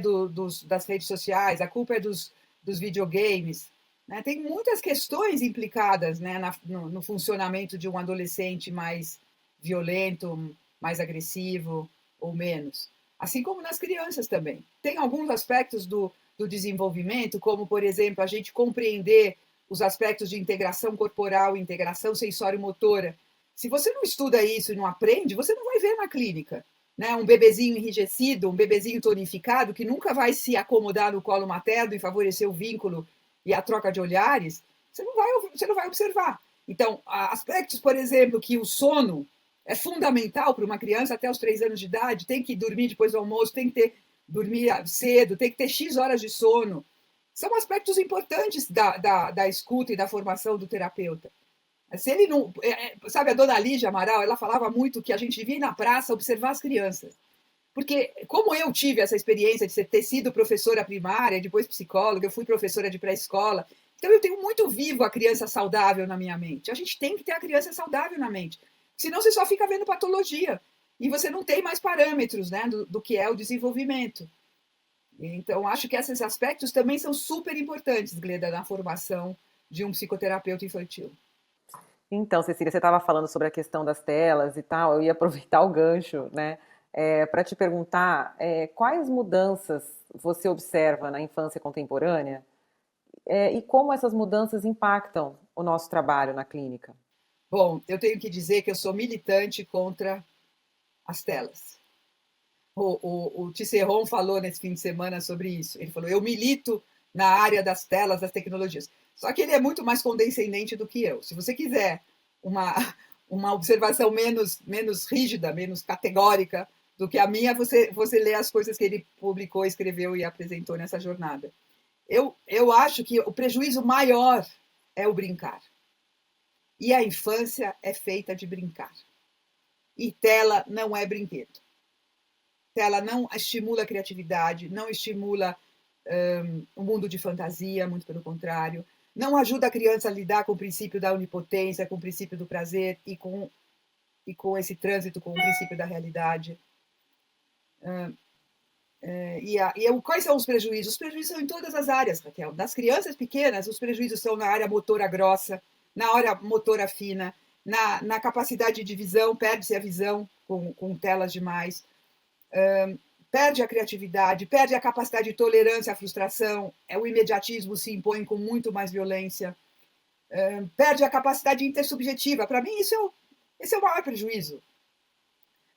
das redes sociais, a culpa é dos videogames. Né? Tem muitas questões implicadas, né, no funcionamento de um adolescente mais violento, mais agressivo ou menos. Assim como nas crianças também. Tem alguns aspectos do desenvolvimento, como, por exemplo, a gente compreender os aspectos de integração corporal, integração sensório-motora. Se você não estuda isso e não aprende, você não vai ver na clínica. Né? Um bebezinho enrijecido, um bebezinho tonificado, que nunca vai se acomodar no colo materno e favorecer o vínculo e a troca de olhares, você não vai observar. Então, aspectos, por exemplo, que o sono é fundamental para uma criança até os 3 anos de idade, tem que dormir depois do almoço, tem que dormir cedo, tem que ter X horas de sono. São aspectos importantes da escuta e da formação do terapeuta. Se ele não... Sabe, a dona Lígia Amaral, ela falava muito que a gente devia ir na praça observar as crianças. Porque, como eu tive essa experiência de ter sido professora primária, depois psicóloga, eu fui professora de pré-escola, então eu tenho muito vivo a criança saudável na minha mente. A gente tem que ter a criança saudável na mente. Senão você só fica vendo patologia. E você não tem mais parâmetros, né, do que é o desenvolvimento. Então, acho que esses aspectos também são super importantes, Gleda, na formação de um psicoterapeuta infantil. Então, Cecília, você estava falando sobre a questão das telas e tal, eu ia aproveitar o gancho, né, para te perguntar quais mudanças você observa na infância contemporânea e como essas mudanças impactam o nosso trabalho na clínica. Bom, eu tenho que dizer que eu sou militante contra as telas. O Tisserron falou nesse fim de semana sobre isso. Ele falou, eu milito na área das telas, das tecnologias. Só que ele é muito mais condescendente do que eu. Se você quiser uma observação menos rígida, menos categórica do que a minha, você lê as coisas que ele publicou, escreveu e apresentou nessa jornada. Eu acho que o prejuízo maior é o brincar. E a infância é feita de brincar. E tela não é brinquedo. Tela não estimula a criatividade, não estimula o mundo de fantasia, muito pelo contrário. Não ajuda a criança a lidar com o princípio da onipotência, com o princípio do prazer e com esse trânsito com o princípio da realidade. Quais são os prejuízos? Os prejuízos são em todas as áreas, Raquel. Das crianças pequenas, os prejuízos são na área motora grossa, na área motora fina, na capacidade de visão, perde-se a visão com telas demais, perde a criatividade, perde a capacidade de tolerância à frustração, o imediatismo se impõe com muito mais violência, perde a capacidade intersubjetiva. Para mim, esse é o maior prejuízo.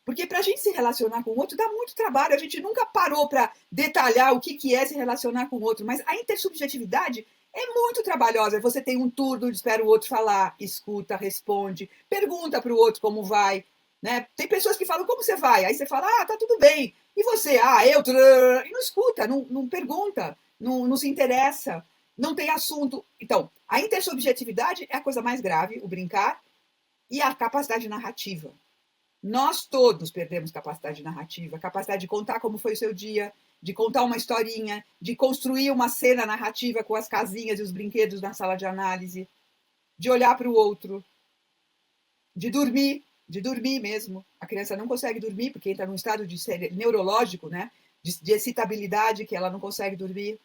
Porque para a gente se relacionar com o outro dá muito trabalho, a gente nunca parou para detalhar o que é se relacionar com o outro, mas a intersubjetividade é muito trabalhosa. Você tem um turno, espera o outro falar, escuta, responde, pergunta para o outro como vai. Né? Tem pessoas que falam, como você vai? Aí você fala, tá tudo bem. E você? Eu... E não escuta, não pergunta, não se interessa, não tem assunto. Então, a intersubjetividade é a coisa mais grave, o brincar, e a capacidade narrativa. Nós todos perdemos capacidade narrativa, capacidade de contar como foi o seu dia, de contar uma historinha, de construir uma cena narrativa com as casinhas e os brinquedos na sala de análise, de olhar para o outro, de dormir mesmo. A criança não consegue dormir porque entra num estado neurológico, né? de excitabilidade, que ela não consegue dormir.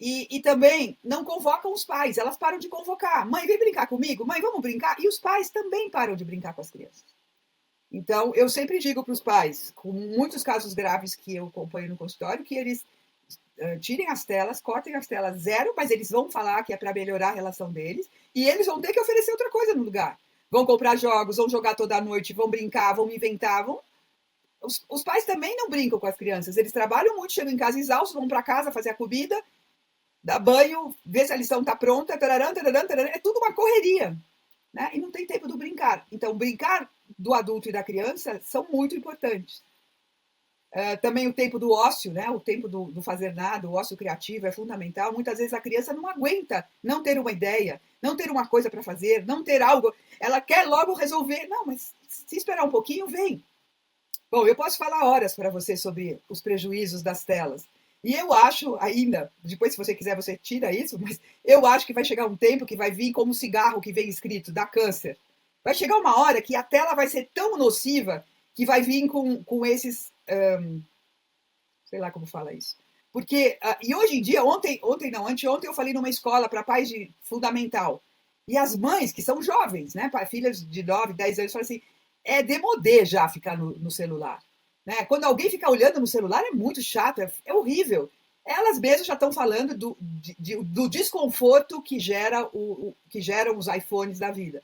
E também não convocam os pais, elas param de convocar. Mãe, vem brincar comigo? Mãe, vamos brincar? E os pais também param de brincar com as crianças. Então, eu sempre digo para os pais, com muitos casos graves que eu acompanho no consultório, que eles tirem as telas, cortem as telas zero, mas eles vão falar que é para melhorar a relação deles, e eles vão ter que oferecer outra coisa no lugar. Vão comprar jogos, vão jogar toda a noite, vão brincar, vão inventar, Os pais também não brincam com as crianças, eles trabalham muito, chegam em casa exaustos, vão para casa fazer a comida, dá banho, vê se a lição está pronta, tararã, tararã, tararã, é tudo uma correria. Né? E não tem tempo do brincar. Então, brincar do adulto e da criança são muito importantes. Também o tempo do ócio, né? O tempo do fazer nada, o ócio criativo é fundamental. Muitas vezes a criança não aguenta não ter uma ideia, não ter uma coisa para fazer, não ter algo. Ela quer logo resolver. Não, mas se esperar um pouquinho, vem. Bom, eu posso falar horas para você sobre os prejuízos das telas. E eu acho ainda, depois se você quiser você tira isso, mas eu acho que vai chegar um tempo que vai vir como um cigarro que vem escrito, dá câncer. Vai chegar uma hora que a tela vai ser tão nociva que vai vir com esses... sei lá como fala isso. Porque, e hoje em dia, anteontem eu falei numa escola para pais de fundamental. E as mães, que são jovens, né, filhas de 9, 10 anos, falam assim, é demodê já ficar no celular. Né? Quando alguém fica olhando no celular é muito chato, é horrível. Elas mesmas já estão falando do desconforto que geram os iPhones da vida.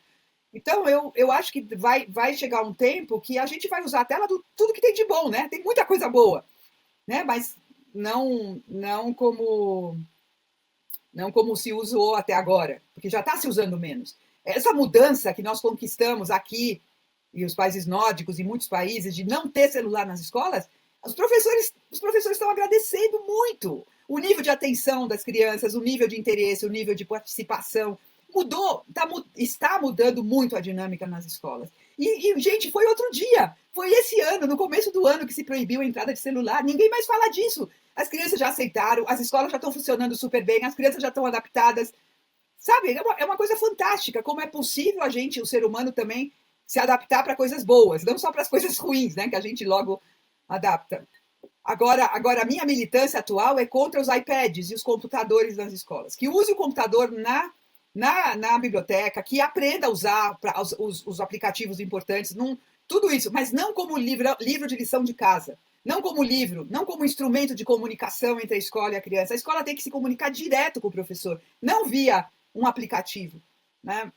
Então, eu acho que vai chegar um tempo que a gente vai usar a tela do tudo que tem de bom, né? Tem muita coisa boa, né? Mas não como se usou até agora, porque já está se usando menos. Essa mudança que nós conquistamos aqui, e os países nórdicos e muitos países, de não ter celular nas escolas, os professores estão agradecendo muito. O nível de atenção das crianças, o nível de interesse, o nível de participação está mudando muito a dinâmica nas escolas. Gente, foi outro dia, foi esse ano, no começo do ano, que se proibiu a entrada de celular. Ninguém mais fala disso. As crianças já aceitaram, as escolas já estão funcionando super bem, as crianças já estão adaptadas. Sabe, é uma coisa fantástica, como é possível a gente, o ser humano, também se adaptar para coisas boas, não só para as coisas ruins, né, que a gente logo adapta. Agora, a minha militância atual é contra os iPads e os computadores nas escolas. Que use o computador na biblioteca, que aprenda a usar os aplicativos importantes, tudo isso, mas não como livro de lição de casa, não como livro, não como instrumento de comunicação entre a escola e a criança. A escola tem que se comunicar direto com o professor, não via um aplicativo. Né?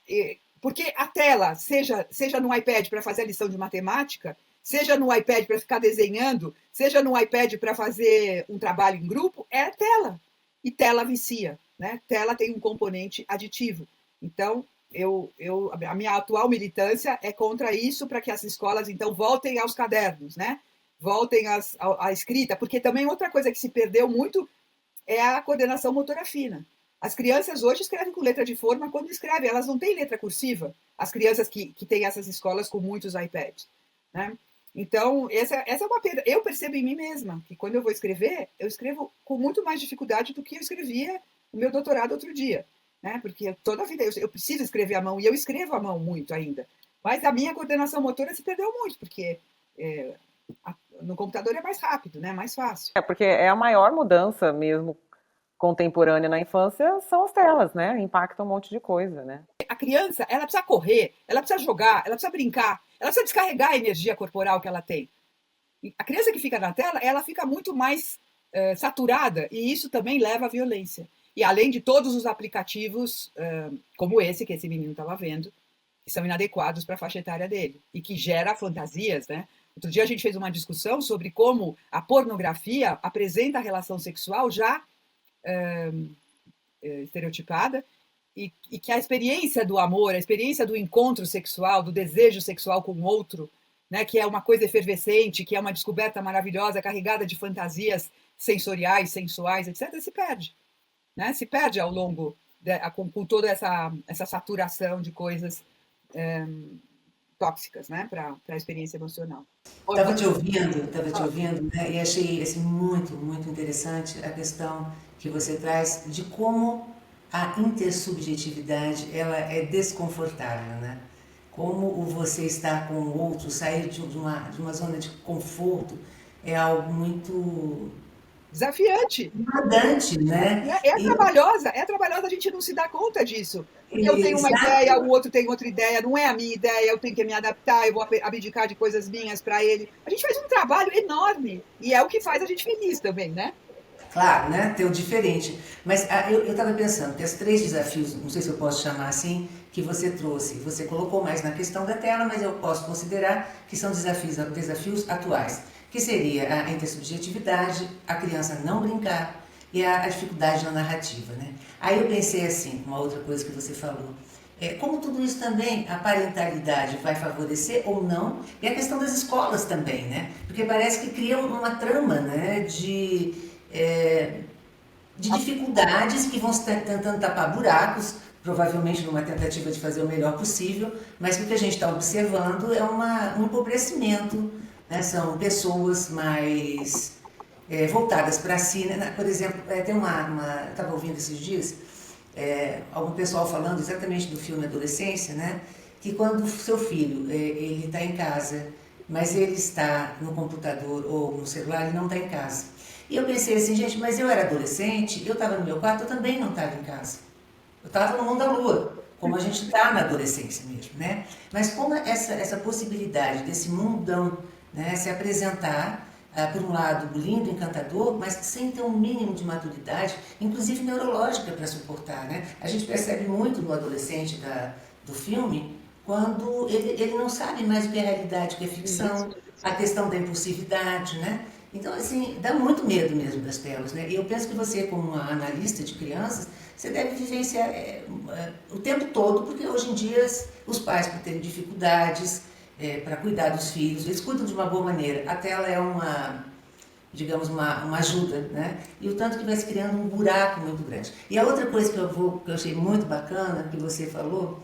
Porque a tela, seja no iPad para fazer a lição de matemática, seja no iPad para ficar desenhando, seja no iPad para fazer um trabalho em grupo, é a tela. E tela vicia. Né? Tela tem um componente aditivo. Então, a minha atual militância é contra isso, para que as escolas, então, voltem aos cadernos, né? Voltem à escrita, porque também outra coisa que se perdeu muito é a coordenação motora fina. As crianças hoje escrevem com letra de forma quando escrevem, elas não têm letra cursiva, as crianças que têm essas escolas com muitos iPads. Né? Então, essa é uma perda. Eu percebo em mim mesma que quando eu vou escrever, eu escrevo com muito mais dificuldade do que eu escrevia no meu doutorado outro dia. Né? Porque toda a vida eu preciso escrever à mão, e eu escrevo à mão muito ainda. Mas a minha coordenação motora se perdeu muito, porque no computador é mais rápido, né? Mais fácil. Porque é a maior mudança mesmo contemporânea na infância são as telas, né? Impactam um monte de coisa, né? A criança, ela precisa correr, ela precisa jogar, ela precisa brincar, ela precisa descarregar a energia corporal que ela tem. E a criança que fica na tela, ela fica muito mais saturada, e isso também leva à violência. E além de todos os aplicativos, como esse que esse menino estava vendo, que são inadequados para a faixa etária dele, e que gera fantasias, né? Outro dia a gente fez uma discussão sobre como a pornografia apresenta a relação sexual já estereotipada, e que a experiência do amor, a experiência do encontro sexual, do desejo sexual com o outro, né, que é uma coisa efervescente, que é uma descoberta maravilhosa, carregada de fantasias sensoriais, sensuais, etc., se perde. Né? Se perde ao longo, com toda essa saturação de coisas tóxicas, né, para a experiência emocional. Estava te ouvindo, né, e achei assim, muito, muito interessante a questão que você traz de como a intersubjetividade ela é desconfortável, né? Como o você estar com o outro, sair de uma zona de conforto é algo muito desafiante, demandante, né? É trabalhosa a gente não se dá conta disso. Porque eu tenho uma ideia, o outro tem outra ideia, não é a minha ideia, eu tenho que me adaptar, eu vou abdicar de coisas minhas para ele. A gente faz um trabalho enorme, e é o que faz a gente feliz também, né? Claro, né? Ter o diferente. Mas eu estava pensando que os 3 desafios, não sei se eu posso chamar assim, que você trouxe, você colocou mais na questão da tela, mas eu posso considerar que são desafios atuais, que seria a intersubjetividade, a criança não brincar e a dificuldade na narrativa, né? Aí eu pensei assim, uma outra coisa que você falou, como tudo isso também, a parentalidade vai favorecer ou não, e a questão das escolas também, né? Porque parece que cria uma trama, né, de dificuldades que vão tentando tapar buracos, provavelmente numa tentativa de fazer o melhor possível, mas que o que a gente está observando é um empobrecimento, né? São pessoas mais voltadas para si, né? Por exemplo, tem eu estava ouvindo esses dias algum pessoal falando exatamente do filme Adolescência, né? que quando o seu filho ele está em casa, mas ele está no computador ou no celular, ele não está em casa. E eu pensei assim, gente, mas eu era adolescente, eu estava no meu quarto, eu também não estava em casa. Eu estava no mundo da lua, como a gente está na adolescência mesmo, né? Mas como essa possibilidade desse mundão, né, se apresentar, por um lado, lindo, encantador, mas sem ter um mínimo de maturidade, inclusive neurológica, para suportar, né? A gente percebe muito no adolescente do filme, quando ele não sabe mais o que é realidade, o que é ficção, a questão da impulsividade, né? Então, assim, dá muito medo mesmo das telas, né? E eu penso que você, como uma analista de crianças, você deve vivenciar o tempo todo, porque hoje em dia os pais, por terem dificuldades para cuidar dos filhos, eles cuidam de uma boa maneira. A tela é digamos, uma ajuda, né? E o tanto que vai se criando um buraco muito grande. E a outra coisa que eu achei muito bacana, que você falou,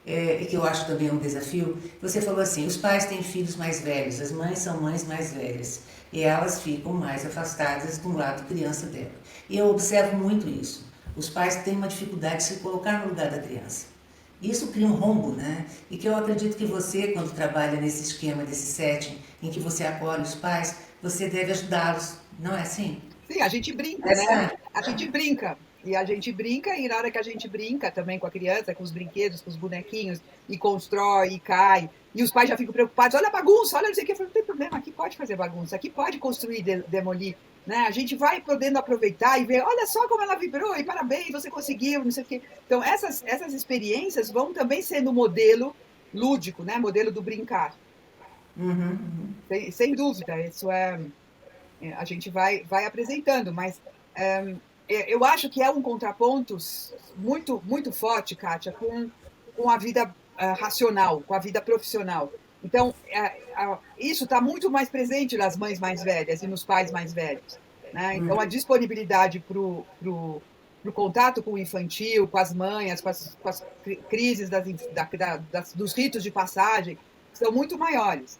e que eu acho também um desafio, você falou assim, os pais têm filhos mais velhos, as mães são mães mais velhas, e elas ficam mais afastadas do lado criança dela. E eu observo muito isso. Os pais têm uma dificuldade de se colocar no lugar da criança. Isso cria um rombo, né? E que eu acredito que você, quando trabalha nesse esquema, desse setting, em que você acolhe os pais, você deve ajudá-los, não é assim? Sim, a gente brinca, né? A gente brinca. E a gente brinca, e na hora que a gente brinca também com a criança, com os brinquedos, com os bonequinhos, e constrói, e cai, e os pais já ficam preocupados, olha a bagunça, olha não sei o que, eu falo, não tem problema, aqui pode fazer bagunça, aqui pode construir, demolir, né? A gente vai podendo aproveitar e ver, olha só como ela vibrou, e parabéns, você conseguiu, não sei o quê. Então, essas experiências vão também sendo modelo lúdico, né? Modelo do brincar. Sem dúvida, isso a gente vai apresentando, mas eu acho que é um contraponto muito, muito forte, Kátia, com a vida racional, com a vida profissional. Então, isso está muito mais presente nas mães mais velhas e nos pais mais velhos, né? Então, a disponibilidade para o contato com o infantil, com as manhas, com as crises dos ritos de passagem, são muito maiores.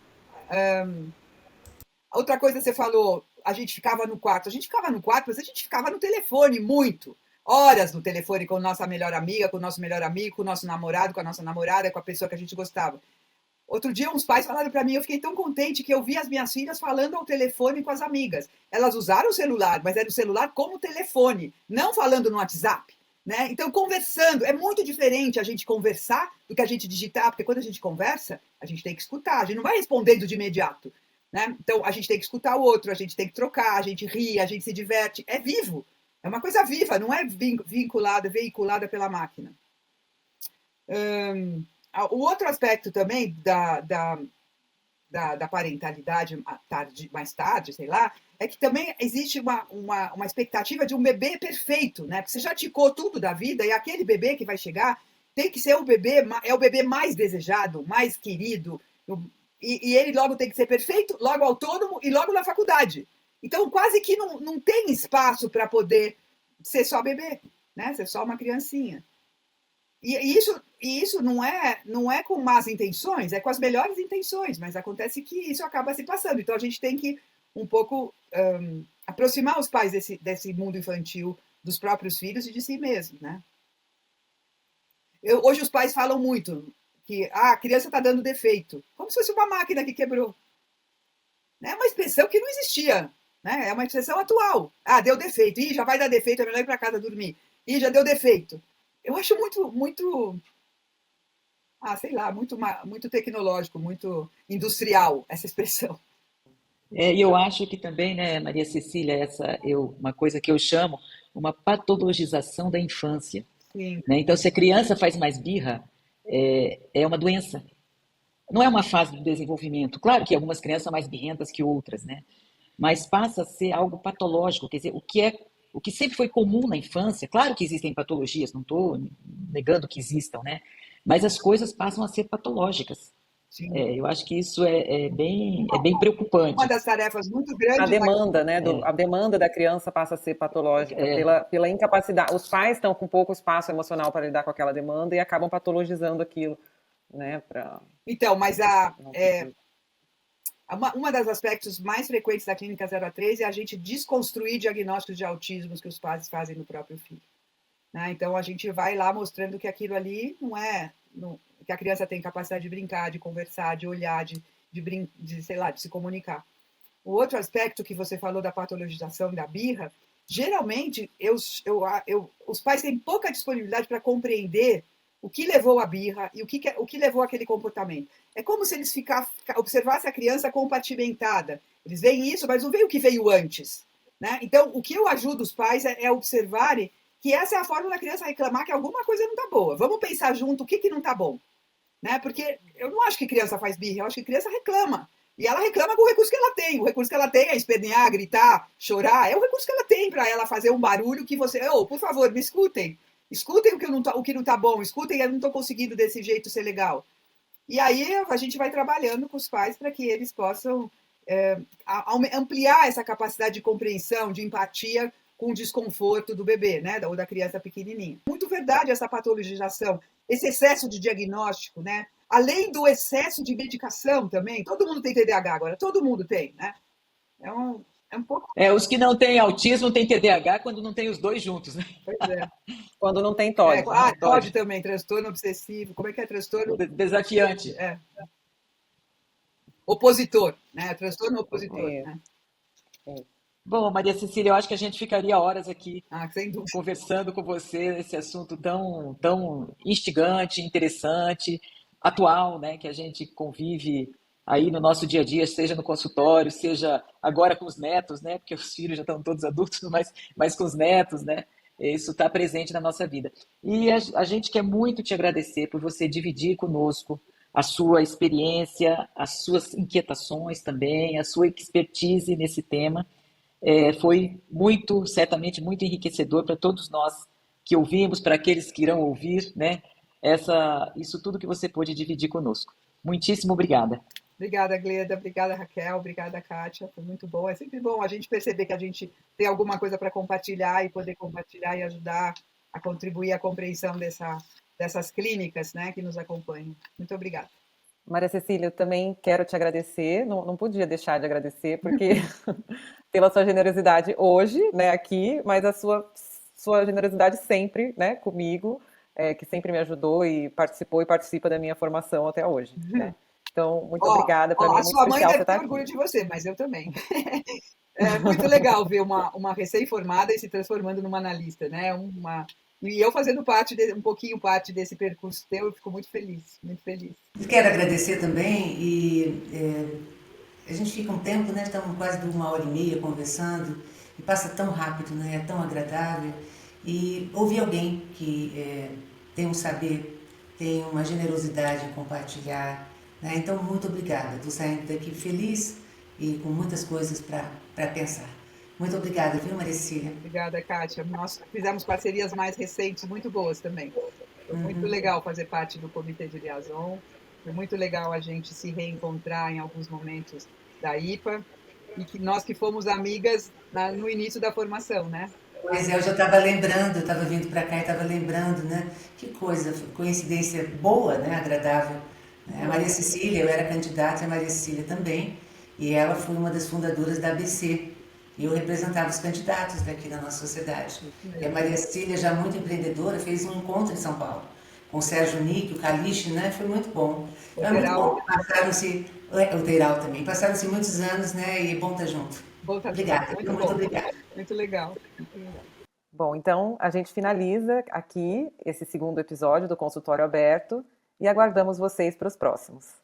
Outra coisa que você falou, a gente ficava no quarto. A gente ficava no quarto, mas a gente ficava no telefone muito. Horas no telefone com a nossa melhor amiga, com o nosso melhor amigo, com o nosso namorado, com a nossa namorada, com a pessoa que a gente gostava. Outro dia, uns pais falaram para mim, eu fiquei tão contente que eu vi as minhas filhas falando ao telefone com as amigas. Elas usaram o celular, mas era o celular como telefone, não falando no WhatsApp. Né? Então, conversando. É muito diferente a gente conversar do que a gente digitar, porque quando a gente conversa, a gente tem que escutar, a gente não vai respondendo de imediato. Né? Então, a gente tem que escutar o outro, a gente tem que trocar, a gente ri, a gente se diverte. É vivo. É uma coisa viva, não é veiculada pela máquina. O outro aspecto também da parentalidade mais tarde, sei lá, é que também existe uma expectativa de um bebê perfeito, né? Porque você já ticou tudo da vida e aquele bebê que vai chegar tem que ser o bebê mais desejado, mais querido, e ele logo tem que ser perfeito, logo autônomo e logo na faculdade. Então, quase que não tem espaço para poder ser só bebê, né? Ser só uma criancinha. E isso não é com más intenções, é com as melhores intenções, mas acontece que isso acaba se passando. Então, a gente tem que um pouco aproximar os pais desse mundo infantil, dos próprios filhos e de si mesmos, né? Hoje os pais falam muito que a criança está dando defeito, como se fosse uma máquina que quebrou. É uma expressão que não existia, né? É uma expressão atual. Deu defeito. Ih, já vai dar defeito, é melhor ir para casa dormir. Ih, já deu defeito. Eu acho muito, sei lá, muito tecnológico, muito industrial essa expressão. E eu acho que também, né, Maria Cecília, uma coisa que eu chamo uma patologização da infância. Sim. Né? Então, se a criança faz mais birra, é uma doença. Não é uma fase do desenvolvimento. Claro que algumas crianças são mais birrentas que outras, né? Mas passa a ser algo patológico, quer dizer, o que sempre foi comum na infância. Claro que existem patologias, não estou negando que existam, né? Mas as coisas passam a ser patológicas. Eu acho que isso é bem preocupante. Uma das tarefas muito grandes... A demanda, né? A demanda da criança passa a ser patológica pela incapacidade. Os pais estão com pouco espaço emocional para lidar com aquela demanda e acabam patologizando aquilo, né? Então, mas uma das aspectos mais frequentes da Clínica 0 a 3 é a gente desconstruir diagnósticos de autismo que os pais fazem no próprio filho. Né? Então, a gente vai lá mostrando que aquilo ali que a criança tem capacidade de brincar, de conversar, de olhar, sei lá, de se comunicar. O outro aspecto que você falou da patologização da birra, geralmente os pais têm pouca disponibilidade para compreender o que levou à birra e o que levou àquele comportamento. É como se eles observassem a criança compartimentada. Eles veem isso, mas não veem o que veio antes. Né? Então, o que eu ajudo os pais é observarem que essa é a forma da criança reclamar que alguma coisa não está boa. Vamos pensar junto o que não está bom. Né? Porque eu não acho que criança faz birra, eu acho que criança reclama. E ela reclama com o recurso que ela tem. O recurso que ela tem é espernear, gritar, chorar. É o recurso que ela tem para ela fazer um barulho que você... por favor, me escutem. Escutem o que não está bom. Escutem, eu não estou conseguindo desse jeito ser legal. E aí a gente vai trabalhando com os pais para que eles possam ampliar essa capacidade de compreensão, de empatia com o desconforto do bebê, né? Ou da criança pequenininha. Muito verdade essa patologização, esse excesso de diagnóstico, né? Além do excesso de medicação também. Todo mundo tem TDAH agora, todo mundo tem, né? É um pouco... Os que não têm autismo têm TDAH quando não tem os dois juntos, né? Pois é. Quando não tem TOD. TOD também, transtorno obsessivo. Como é que é transtorno? Desafiante. Opositor, né? Transtorno opositor. Né? Bom, Maria Cecília, eu acho que a gente ficaria horas aqui sem conversando com você nesse assunto tão instigante, interessante, atual, né? Que a gente convive aí no nosso dia a dia, seja no consultório, seja agora com os netos, né? Porque os filhos já estão todos adultos, mas com os netos, né? Isso está presente na nossa vida. E a gente quer muito te agradecer por você dividir conosco a sua experiência, as suas inquietações também, a sua expertise nesse tema. Foi certamente muito enriquecedor para todos nós que ouvimos, para aqueles que irão ouvir, né? Isso tudo que você pôde dividir conosco. Muitíssimo obrigada. Obrigada, Gleda. Obrigada, Raquel. Obrigada, Kátia. Foi muito bom. É sempre bom a gente perceber que a gente tem alguma coisa para compartilhar e poder compartilhar e ajudar a contribuir à compreensão dessas clínicas, né, que nos acompanham. Muito obrigada. Maria Cecília, eu também quero te agradecer. Não podia deixar de agradecer, porque pela sua generosidade hoje, né, aqui, mas a sua generosidade sempre, né, comigo, que sempre me ajudou e participou e participa da minha formação até hoje. Né? Então, muito obrigada. Para mim é muito especial você estar aqui. A sua mãe deve ter orgulho de você, mas eu também. É muito legal ver uma recém-formada e se transformando numa analista, né? E eu fazendo um pouquinho parte desse percurso teu, eu fico muito feliz, muito feliz. Quero agradecer também a gente fica um tempo, né? Estamos quase de 1h30 conversando e passa tão rápido, né? É tão agradável. E ouvir alguém que tem um saber, tem uma generosidade em compartilhar. Né? Então, muito obrigada. Estou saindo daqui feliz e com muitas coisas para pensar. Muito obrigada, viu, Maria Cecília? Obrigada, Kátia. Nós fizemos parcerias mais recentes, muito boas também. Foi muito legal fazer parte do Comitê de Liaison. Foi muito legal a gente se reencontrar em alguns momentos da IPA e que nós que fomos amigas no início da formação, né? Pois eu já estava lembrando, eu estava vindo para cá e estava lembrando, né? Que coisa, coincidência boa, né? Agradável. A Maria Cecília, eu era candidata, a Maria Cecília também, e ela foi uma das fundadoras da ABC. E eu representava os candidatos daqui da nossa sociedade. E a Maria Cecília, já muito empreendedora, fez um encontro em São Paulo, com o Sérgio Nick, o Caliche, né? Foi muito bom. Foi muito bom. Passaram-se, o Teiral também, passaram-se muitos anos, né? E é bom estar junto. Obrigada, muito obrigada. Muito legal. Bom, então a gente finaliza aqui esse segundo episódio do Consultório Aberto e aguardamos vocês para os próximos.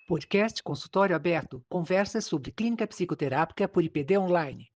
Podcast Consultório Aberto. Conversas sobre clínica psicoterápica por IPD Online.